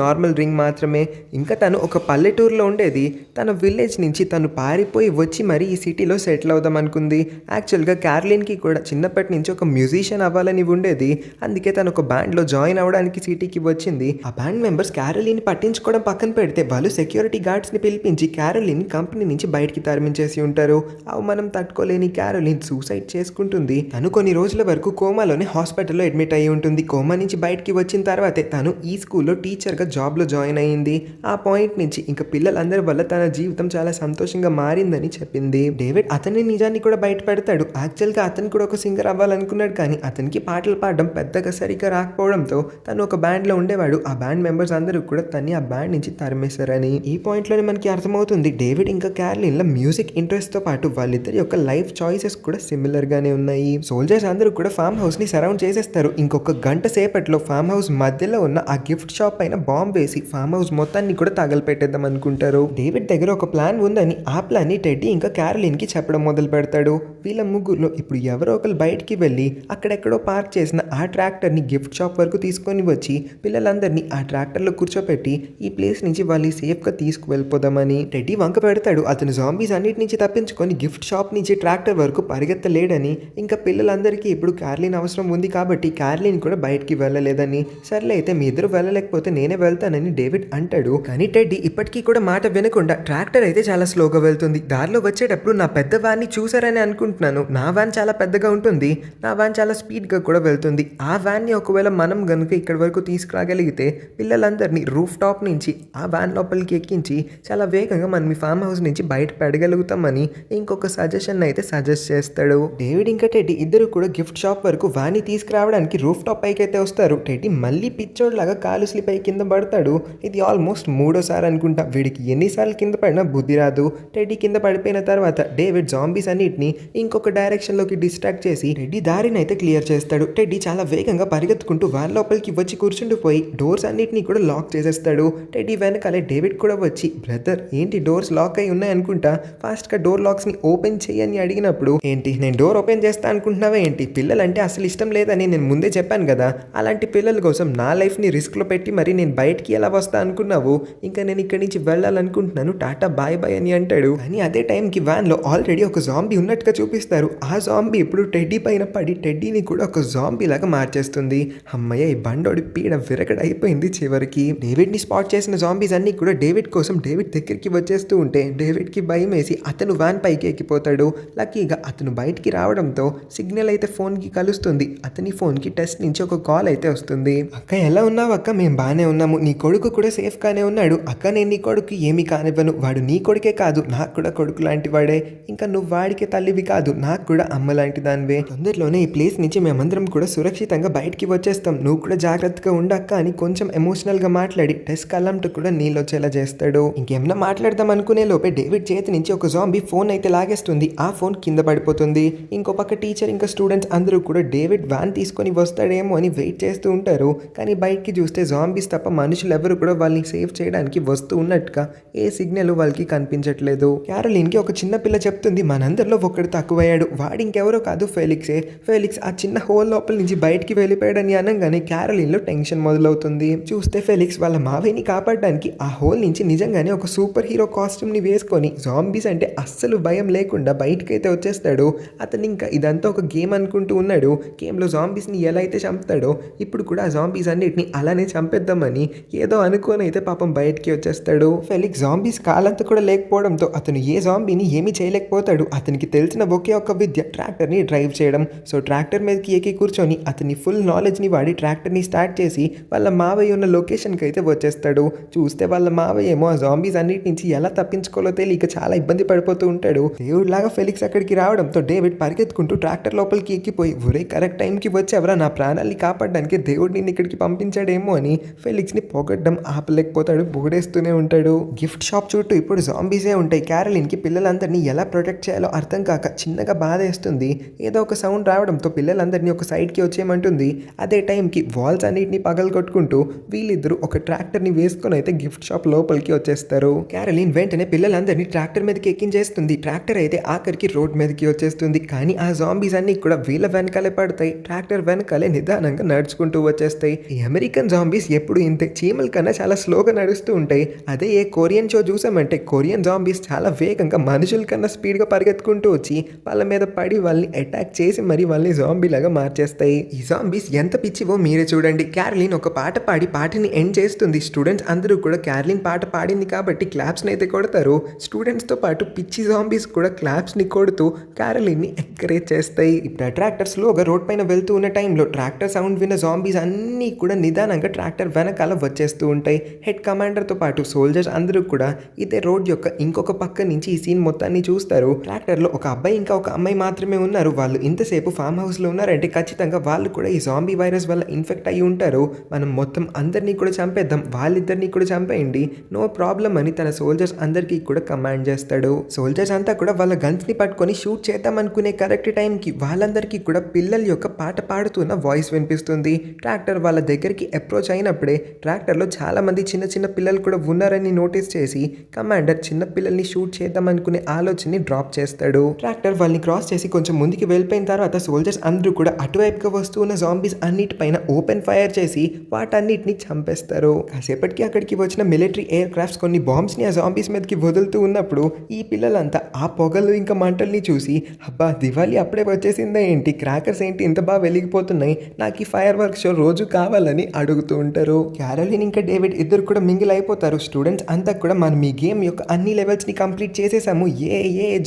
నార్మల్ రింగ్ మాత్రమే. ఇంకా తను ఒక పల్లెటూరులో ఉండేది, తన విలేజ్ నుంచి తను పారిపోయి వచ్చి మరి ఈ సిటీలో సెటిల్ అవుదాం అనుకుంది. యాక్చువల్గా క్యారోలిన్కి కూడా చిన్నప్పటి నుంచి ఒక మ్యూజిషియన్ అవ్వాలని ఉండేది, అందుకే తను ఒక బ్యాండ్లో జాయిన్ అవ్వడానికి సిటీకి వచ్చింది. ఆ బ్యాండ్ మెంబర్స్ క్యారోలిన్ పట్టించుకోవడం పక్కన పెడితే వాళ్ళు సెక్యూరిటీ గార్డ్స్ని పిలిపించి క్యారోలిన్ కంపెనీ నుంచి బయటికి తరిమించేసి ఉంటారు. అవమానం తట్టుకోలేని క్యారోలిన్ సూసైడ్ చేసుకుంటుంది. తను కొన్ని రోజుల వరకు కోమాలోనే హాస్పిటల్లో అడ్మిట్ అయ్యి ఉంటుంది. కోమా నుంచి బయటికి వచ్చిన తర్వాతే తను ఈ స్కూల్లో టీచర్గా జాబ్లో జాయిన్ అయ్యింది. ఆ పాయింట్ నుంచి ఇంకా పిల్లలందరి వల్ల తన జీవితం చాలా సంతోషంగా మారిందని చెప్పింది. డేవిడ్ అతని నిజాన్ని కూడా బయట పెడతాడు. యాక్చువల్గా అతను కూడా ఒక సింగర్ అవ్వాలనుకున్నాడు, కానీ అతనికి పాటలు పాడడం పెద్దగా సరిగ్గా రాకపోవడంతో తను ఒక బ్యాండ్లో ఉండేవాడు. ఆ బ్యాండ్ మెంబర్స్ అందరూ కూడా తన్ని ఆ బ్యాండ్ నుంచి తరిమేశారని. ఈ పాయింట్లోనే మనకి అర్థమవుతుంది డేవిడ్ ఇంకా క్యారోలిన్ల మ్యూజిక్ ఇంట్రెస్ట్తో పాటు వాళ్ళిద్దరి యొక్క లైఫ్ చాయిసెస్ కూడా సిమిలర్గానే ఉన్నాయి. సోల్జర్స్ అందరూ కూడా ఫామ్ హౌస్ని సరౌండ్ చేసేస్తారు. ఇంకొక గంట సేపట్లో ఫామ్ హౌస్ మధ్యలో ఉన్న ఆ గిఫ్ట్ షాప్ పైన బాంబ్ వేసి ఫామ్ హౌస్ మొత్తాన్ని కూడా తగలపెట్టేద్దాం అనుకుంటారు. డేవిడ్ దగ్గర ఒక ప్లాన్ ఉందని ఆ ప్లాన్ని టెడ్డీ ఇంకా క్యారోలిన్కి చెప్పడం మొదలు పెడతాడు. వీళ్ళ ముగ్గురులో ఇప్పుడు ఎవరో ఒకరు బయటికి వెళ్ళి అక్కడెక్కడో పార్క్ చేసిన ఆ ట్రాక్టర్ని గిఫ్ట్ షాప్ వరకు తీసుకొని వచ్చి పిల్లలందరినీ ఆ ట్రాక్టర్లో కూర్చోపెట్టి ఈ ప్లేస్ నుంచి వాళ్ళు సేఫ్గా తీసుకువెళ్ళిపోదామని టెడ్డీ వంక పెడతాడు. అతను జాంబీస్ అన్నిటి నుంచి తప్పించుకొని గిఫ్ట్ షాప్ నుంచి ట్రాక్టర్ వరకు పరిగెత్తలేడని, ఇంకా పిల్లలందరికీ ఇప్పుడు క్యార్లిన్ అవసరం ఉంది కాబట్టి క్యార్లిన్ కూడా బయటికి వెళ్ళలేదని, సర్లే అయితే మీ ఇద్దరు వెళ్ళలేకపోతే నేనే వెళ్తానని డేవిడ్ అంటాడు. కానీ టెడ్డీ ఇప్పటికీ కూడా మాట వినకుండా ట్రాక్టర్ అయితే చాలా స్లోగా వెళ్తుంది. దారిలో వచ్చేటప్పుడు నా పెద్ద వ్యాన్ని చూసారని అనుకుంటున్నాను, నా వ్యాన్ చాలా పెద్దగా ఉంటుంది, నా వ్యాన్ చాలా స్పీడ్గా కూడా వెళ్తుంది. ఆ వ్యాన్ని ఒకవేళ మనం గనుక ఇక్కడ వరకు తీసుకురాగలిగితే పిల్లలందరినీ రూఫ్ టాప్ నుంచి ఆ వ్యాన్ లోపలికి ఎక్కించి చాలా వేగంగా మనం ఈ ఫామ్ హౌస్ నుంచి బయట పెడగలుగుతామని ఇంకొక సజెషన్ అయితే సజెస్ట్ చేస్తాడు. డేవిడ్ ఇంకా టెడ్డీ ఇద్దరు కూడా గిఫ్ట్ షాప్ వరకు వ్యాన్ని తీసుకురావడానికి రూఫ్ టాప్ పైకి అయితే వస్తారు. టెడ్డీ మళ్ళీ పిచ్చోడ్లాగా కాలు స్లిప్ అయి కింద పడతాడు. ఇది ఆల్మోస్ట్ మూడోసారి అనుకుంటా. వీడికి ఎన్నిసార్లు కింద పడినా బుద్ధి రాదు. టెడ్డీ కింద పడిపోయిన తర్వాత డేవిడ్ జాంబీస్ అన్నిటిని ఇంకొక డైరెక్షన్లోకి డిస్ట్రాక్ట్ చేసి టెడ్డీ దారిని అయితే క్లియర్ చేస్తాడు. టెడ్డీ చాలా వేగంగా పరిగెత్తుకుంటూ వ్యాన్ లోపలికి వచ్చి కూర్చుండిపోయి డోర్స్ అన్నిటినీ కూడా లాక్ చేసేస్తాడు. టెడ్డీ వెనకాలే డేవిడ్ కూడా వచ్చి, బ్రదర్ ఏంటి డోర్స్ లాక్ అయి ఉన్నాయి అనుకుంటా, ఫాస్ట్గా డోర్ లాక్స్ని ఓపెన్ చేయని అడిగినప్పుడు, ఏంటి నేను డోర్ ఓపెన్ చేస్తా అనుకుంటున్నావా ఏంటి, పిల్లలంటే అసలు ఇష్టం లేదని నేను ముందే చెప్పాను కదా, అలాంటి పిల్లల కోసం నా లైఫ్ని రిస్క్లో పెట్టి మరి నేను బయటికి ఎలా వస్తా అనుకున్నావు, ఇంకా నేను ఇక్కడి నుంచి వెళ్ళాలనుకుంటున్నాను, టాటా బాయ్ బాయ్ అని అంటాడు. కానీ అదే టైంకి వ్యాన్లో ఆల్రెడీ ఒక జాంబీ ఉన్నట్టుగా చూపిస్తారు. ఆ జాంబీ ఇప్పుడు టెడ్డీ పైన పడి టెడ్డీని కూడా ఒక జాంబీ లాగా మార్చేస్తుంది. అమ్మయ్య ఈ బండోడి పీడ విరగడ అయిపోయింది. చివరికి డేవిడ్ని స్పాట్ చేసిన జాంబీస్ అన్ని కూడా డేవిడ్ కోసం డేవిడ్ దగ్గరికి వచ్చేస్తూ ఉంటే డేవిడ్కి భయం వేసి అతను వ్యాన్ పైకి ఎక్కిపోతాడు. లక్కీగా అతను బయటికి రావడంతో సిగ్నల్ అయితే ఫోన్కి కలుస్తుంది. అతని ఫోన్కి టెస్ట్ నుంచి ఒక కాల్ అయితే వస్తుంది. అక్క ఎలా ఉన్నావు అక్క, మేము బాగానే ఉన్నాము, నీ కొడుకు కూడా సేఫ్గానే ఉన్నాడు అక్క, నేను నీ కొడుకు ఏమీ కానివ్వను, వాడు నీ కొడుకే కాదు నాకు కూడా కొడుకు లాంటి వాడే, ఇంకా నువ్వు వాడికే తల్లివి కాదు నాకు కూడా అమ్మ లాంటి దానివే, తొందరలోనే ఈ ప్లేస్ నుంచి మేమందరం కూడా సురక్షితంగా బయటికి వచ్చేస్తాం, నువ్వు కూడా జాగ్రత్తగా ఉండక్క అని కొంచెం ఎమోషనల్గా మాట్లాడి టెస్ట్ కళ్ళంటూ కూడా నీళ్ళు వచ్చేలా చేస్తాడు. ఇంకేమన్నా మాట్లాడదాం అనుకునే లోపే డేవిడ్ చేతి నుంచి ఒక జాంబీ ఫోన్ అయితే లాగేస్తుంది. ఆ ఫోన్ కింద పడిపోతుంది. ఇంకో పక్క టీచర్ ఇంకా స్టూడెంట్స్ అందరూ కూడా డేవిడ్ వ్యాన్ తీసుకొని వస్తాడేమో అని వెయిట్ చేస్తూ ఉంటారు. కానీ బయటికి చూస్తే జాంబీస్ తప్ప మనుషులు ఎవరు కూడా వాళ్ళని సేవ్ చేయడానికి వస్తూ ఉన్నట్టుగా ఏ సిగ్నల్ వాళ్ళకి కనిపించట్లేదు. క్యారోలిన్కి ఒక చిన్న పిల్ల చెప్తుంది, మనందరిలో ఒక్కడు తక్కువయ్యాడు, వాడు ఇంకెవరో కాదు ఫెలిక్సే. ఫెలిక్స్ ఆ చిన్న హోల్ లోపల నుంచి బయటికి వెళ్ళిపోయాడని అనగానే క్యారోలిన్లో టెన్షన్ మొదలవుతుంది. చూస్తే ఫెలిక్స్ వాళ్ళ మావయ్యని కాపాడడానికి ఆ హోల్ నుంచి నిజంగానే ఒక సూపర్ హీరో కాస్ట్యూమ్ని వేసుకొని జాంబీస్ అంటే అస్సలు భయం లేకుండా బయటకైతే వచ్చేస్తాడు. అతను ఇంకా ఇదంతా ఒక గేమ్ అనుకుంటూ ఉన్నాడు. గేమ్లో జాంబీస్ని ఎలా అయితే చంపుతాడో ఇప్పుడు కూడా ఆ జాంబీస్ అన్నిటిని అలానే చంపేద్దామని ఏదో అనుకోని అయితే పాపం బయటికి వచ్చేస్తాడు. ఫెలిక్స్ జాంబీస్ కాలంతా కూడా లేకపోవడంతో అతను ఏ జాంబీని ఏమీ చేయలేకపోతాడు. అతనికి తెలిసిన ఒకే ఒక్క విద్య ట్రాక్టర్ని డ్రైవ్ చేయడం. సో ట్రాక్టర్ మీదకి ఎక్కి కూర్చొని అతని ఫుల్ నాలెడ్జ్ని వాడి ట్రాక్టర్ని స్టార్ట్ చేసి వాళ్ళ మావయ్య ఉన్న లొకేషన్కి అయితే వచ్చేస్తాడు. చూస్తే వాళ్ళ మావయ్య ఏమో ఆ జాంబీస్ అన్నిటి నుంచి ఎలా తప్పించుకోవాలో తెలియక చాలా ఇబ్బంది పడిపోతూ ఉంటాడు. దేవుడిలాగా ఫెలిక్స్ అక్కడికి రావడంతో డేవిడ్ పరిగెత్తుకుంటూ ట్రాక్టర్ లోపలికి ఎక్కిపోయి, ఒరే కరెక్ట్ టైంకి వచ్చేవరా, నా ప్రాణాన్ని కాపాడడానికి దేవుడిని ఇక్కడికి పంపించాడేమో అని ఫెలిక్స్ని పొగడ్డం ఆపలేకపోతాడు. పొగడేస్తూనే ఉంటాడు. గిఫ్ట్ షాప్ చుట్టూ ఇప్పుడు జాంబీసే ఉంటాయి. క్యారోలిన్కి పిల్లలందరినీ ఎలా ప్రొటెక్ట్ చేయాలో అర్థం కాక చిన్నగా బాధేస్తుంది. ఏదో ఒక సౌండ్ రావడంతో పిల్లలందరినీ ఒక సైడ్కి వచ్చేయమంటుంది. అదే టైంకి వాల్స్ అన్నిటిని పగలగొట్టుకుంటూ వీళ్ళిద్దరూ ఒక ట్రాక్టర్ని వేసుకొని అయితే గిఫ్ట్ షాప్ లోపలికి వచ్చేస్తారు. క్యారోలిన్ వెంటనే పిల్లలందరినీ ట్రాక్టర్ మీదకి ఎక్కించేస్తుంది. ట్రాక్టర్ అయితే ఆఖరికి రోడ్ మీదకి వచ్చేస్తుంది. కానీ ఆ జాంబీస్ అన్ని కూడా వీళ్ళ వెనకాలే పడతాయి. ట్రాక్టర్ వెనకాలే నిదానంగా నడుచుకుంటూ వచ్చేస్తాయి. ఈ అమెరికన్ జాంబీస్ ఎప్పుడు ఇంతే, చీమల కన్నా చాలా స్లోగా నడుస్తూ ఉంటాయి. అదే ఏ కొరియన్ షో చూసామంటే కొరియన్ జాంబీస్ చాలా వేగంగా మనుషుల కన్నా స్పీడ్గా పరిగెత్తుకుంటూ వచ్చి వాళ్ళ మీద పడి వాళ్ళని అటాక్ చేసి మరి వాళ్ళని జాంబీలాగా మార్చేస్తాయి. ఈ జాంబీస్ ఎంత పిచ్చివో మీరే చూడండి. క్యారోలిన్ ఒక పాట పాడి పాటని ఎండ్ చేస్తుంది. స్టూడెంట్స్ అందరూ కూడా క్యారోలిన్ పాట పాడింది కాబట్టి క్లాప్స్ని అయితే కొడతారు. స్టూడెంట్స్తో పాటు పిచ్చి జాంబీస్ కూడా క్లాప్స్ని కొడుతూ క్యారోలిన్ని ఎంకరేజ్ చేస్తాయి. ఇప్పుడు ట్రాక్టర్ స్లోగా రోడ్ పైన వెళ్తూ ఉన్న టైంలో ట్రాక్టర్ సౌండ్ విన్న జాంబీస్ అన్నీ కూడా నిదానంగా ట్రాక్టర్ వెనకాల వచ్చేస్తూ ఉంటాయి. హెడ్ కమాండర్తో పాటు సోల్జర్స్ అందరూ కూడా ఇదే రోడ్ యొక్క ఇంకొక పక్క నుంచి ఈ సీన్ మొత్తాన్ని చూస్తారు. ట్రాక్టర్లో ఒక అబ్బాయి ఇంకా ఒక అమ్మాయి మాత్రమే ఉన్నారు. వాళ్ళు ఇంతసేపు ఫామ్ హౌస్లో ఉన్నారంటే ఖచ్చితంగా వాళ్ళు కూడా ఈ జాంబీ వైరస్ వల్ల ఇన్ఫెక్ట్ అయ్యి ఉంటారు. మనం మొత్తం అందరినీ కూడా చంపేద్దాం, వాళ్ళిద్దరినీ కూడా చంపేయండి, నో ప్రాబ్లం అని తన సోల్జర్స్ అందరికీ కూడా కమాండ్ చేస్తాడు. సోల్జర్స్ అంతా కూడా వాళ్ళ గన్స్ని పట్టుకొని షూట్ చేద్దాం అనుకునే కరెక్ట్ టైంకి వాళ్ళందరికీ కూడా పిల్లల యొక్క పాట పాడుతున్న వాయిస్ వినిపిస్తుంది. ట్రాక్టర్ వాళ్ళ దగ్గరికి అప్రోచ్ అయినప్పుడే ట్రాక్టర్లో చాలా మంది చిన్న చిన్న పిల్లలు కూడా ఉన్నారని నోటీస్ చేసి కమాండర్ చిన్న పిల్లల్ని షూట్ చేద్దాం అనుకునే ఆలోచనని డ్రాప్ చేస్తాడు. ట్రాక్టర్ వాళ్ళని క్రాస్ చేసి కొంచెం ముందుకు వెళ్ళిపోయిన తర్వాత సోల్జర్స్ అందరూ కూడా అటువైపుగా వస్తున్న జాంబీస్ అన్నిటిపైన ఓపెన్ ఫైర్ చేసి వాటన్నిటిని చంపేస్తారు. కాసేపటికి అక్కడికి వచ్చిన మిలిటరీ ఎయిర్ క్రాఫ్ట్స్ కొన్ని బాంబ్స్ని ఆ జాంబీస్ మీదకి వదులుతూ ఉన్నప్పుడు ఈ పిల్లలంతా తర్వాత ఆ పొగలు ఇంకా మంటల్ని చూసి అబ్బా! దివాళీ అప్పుడే వచ్చేసిందా ఏంటి? క్రాకర్స్ ఏంటి ఇంత బాగా వెలిగిపోతున్నాయి? నాకు ఈ ఫైర్ వర్క్ షో రోజు కావాలని అడుగుతూ ఉంటారు. క్యారోలిన్ ఇంకా డేవిడ్ ఇద్దరు కూడా మింగిల్ అయిపోతారు. స్టూడెంట్స్ అంతా కూడా మనం ఈ గేమ్ యొక్క అన్ని లెవెల్స్‌ని కంప్లీట్ చేసేసాము.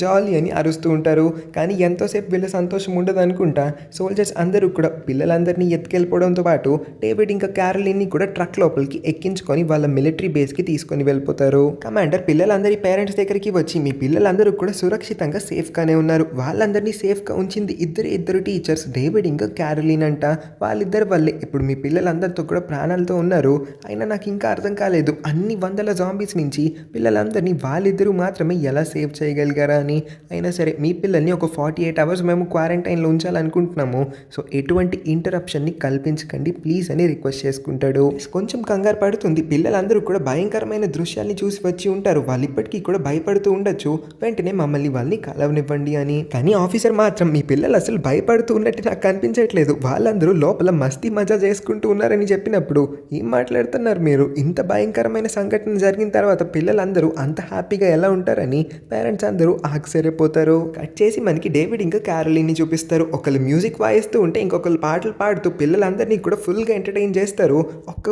జాలీ అని అరుస్తూ ఉంటారు. కానీ ఎంతోసేపు వీళ్ళ సంతోషం ఉండదనుకుంటా సోల్జర్స్ అందరూ కూడా పిల్లలందరినీ ఎత్తుకెళ్ళిపోవడంతో పాటు డేవిడ్ ఇంకా క్యారోలిన్‌ని కూడా ట్రక్ లోపలికి ఎక్కించుకొని వాళ్ళ మిలిటరీ బేస్‌కి తీసుకొని వెళ్ళిపోతారు. కమాండర్ పిల్లలందరి పేరెంట్స్ దగ్గరికి వచ్చి మీ పిల్లలందరూ కూడా సురక్షితంగా సేఫ్‌గానే ఉన్నారు. వాళ్ళందరినీ సేఫ్‌గా ఉంచింది ఇద్దరు టీచర్స్ డేవిడ్ ఇంకా క్యారోలిన్ అంట. వాళ్ళిద్దరి వల్లే ఇప్పుడు మీ పిల్లలందరితో కూడా ప్రాణాలతో ఉన్నారు. అయినా నాకు ఇంకా అర్థం కాలేదు అన్ని వందల జాంబీస్ నుంచి పిల్లలందరినీ వాళ్ళిద్దరూ మాత్రమే ఎలా సేవ్ చేయగలిగారా అని. అయినా సరే మీ పిల్లల్ని ఒక 48 అవర్స్ మేము క్వారంటైన్‌లో ఉంచాలనుకుంటున్నాము. సో ఎటువంటి ఇంటరప్షన్‌ని కల్పించకండి ప్లీజ్ అని రిక్వెస్ట్ చేసుకుంటాడు. కొంచెం కంగారు పడుతుంది. పిల్లలందరూ కూడా భయంకరమైన దృశ్యాల్ని చూసి వచ్చి ఉంటారు. వాళ్ళు ఇప్పటికీ కూడా భయపడుతూ ఉండొచ్చు. వెంటనే మమ్మల్ని వాళ్ళని కలవనివ్వండి అని. కానీ ఆఫీసర్ మాత్రం మీ పిల్లలు అసలు భయపడుతూ ఉన్నట్టు నాకు కనిపించట్లేదు. వాళ్ళందరూ లోపల మస్తీ మజా చేసుకుంటూ ఉన్నారని చెప్పినప్పుడు ఏం మాట్లాడుతున్నారు మీరు? ఇంత భయంకరమైన సంఘటన జరిగిన తర్వాత పిల్లలందరూ అంత హ్యాపీగా ఎలా ఉంటారని పేరెంట్స్ అందరూ ఆశ్చర్యపోతారు. కట్ చేసి మనకి డేవిడ్ ఇంకా క్యారోలిన్ని చూపిస్తారు. ఒకళ్ళు మ్యూజిక్ వాయిస్తూ ఉంటే ఇంకొకళ్ళు పాటలు పాడుతూ పిల్లలందరినీ కూడా ఫుల్గా ఎంటర్టైన్ చేస్తారు. ఒక్క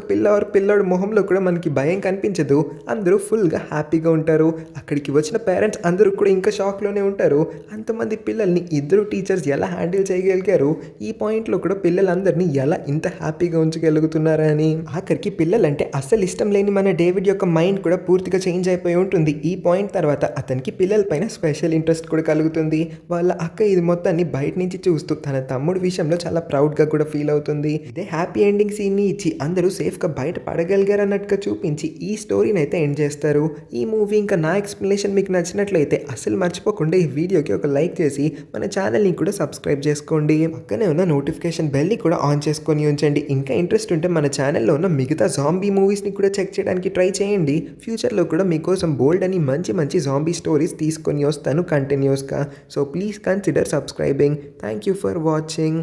పిల్లోడు మొహంలో కూడా మనకి భయం కనిపించదు. అందరూ ఫుల్గా హ్యాపీగా ఉంటారు. అక్కడికి వచ్చిన పేరెంట్స్ అందరూ కూడా ఇంకా షాక్లోనే ఉంటారు. అంతమంది పిల్లల్ని ఇద్దరు టీచర్స్ ఎలా హ్యాండిల్ చేయగలిగారు? ఈ పాయింట్లో కూడా పిల్లలందరినీ ఎలా ఇంత హ్యాపీగా ఉంచగలుగుతున్నారా అని. ఆఖరికి పిల్లలంటే అస్సలు ఇష్టం లేని మన డేవిడ్ యొక్క మైండ్ కూడా పూర్తిగా చేంజ్ అయిపోయి ఉంటుంది. ఈ పాయింట్ తర్వాత అతనికి పిల్లలపైన స్పెషల్ ఇంట్రెస్ట్ కూడా కలుగుతుంది. వాళ్ళ అక్క ఇది మొత్తాన్ని బయట నుంచి చూస్తూ తన తమ్ముడి విషయంలో చాలా ప్రౌడ్గా కూడా ఫీల్ అవుతుంది. ఇదే హ్యాపీ ఎండింగ్ సీన్ని ఇచ్చి అందరూ సేఫ్గా బయట పడగలిగారన్నట్టుగా చూపించి ఈ స్టోరీని అయితే ఎండ్ చేస్తారు. ఈ మూవీ ఇంకా నా ఎక్స్ప్లెనేషన్ మీకు నచ్చినట్లయితే అస్సలు మర్చిపోకుండా ఈ వీడియోకి ఒక లైక్ చేసి మన ఛానల్ని కూడా సబ్స్క్రైబ్ చేసుకోండి. పక్కనే ఉన్న నోటిఫికేషన్ బెల్ని కూడా ఆన్ చేసుకొని ఉంచండి. ఇంకా ఇంట్రెస్ట్ ఉంటే మన ఛానల్లో ఉన్న మిగతా జాంబీ మూవీస్ని కూడా చెక్ చేయడానికి ట్రై చేయండి. ఫ్యూచర్లో కూడా మీకోసం బోల్డ్ అని మంచి జాంబీ స్టోరీస్ తీసుకొని వస్తాను కంటిన్యూస్గా. So please consider subscribing. Thank you for watching.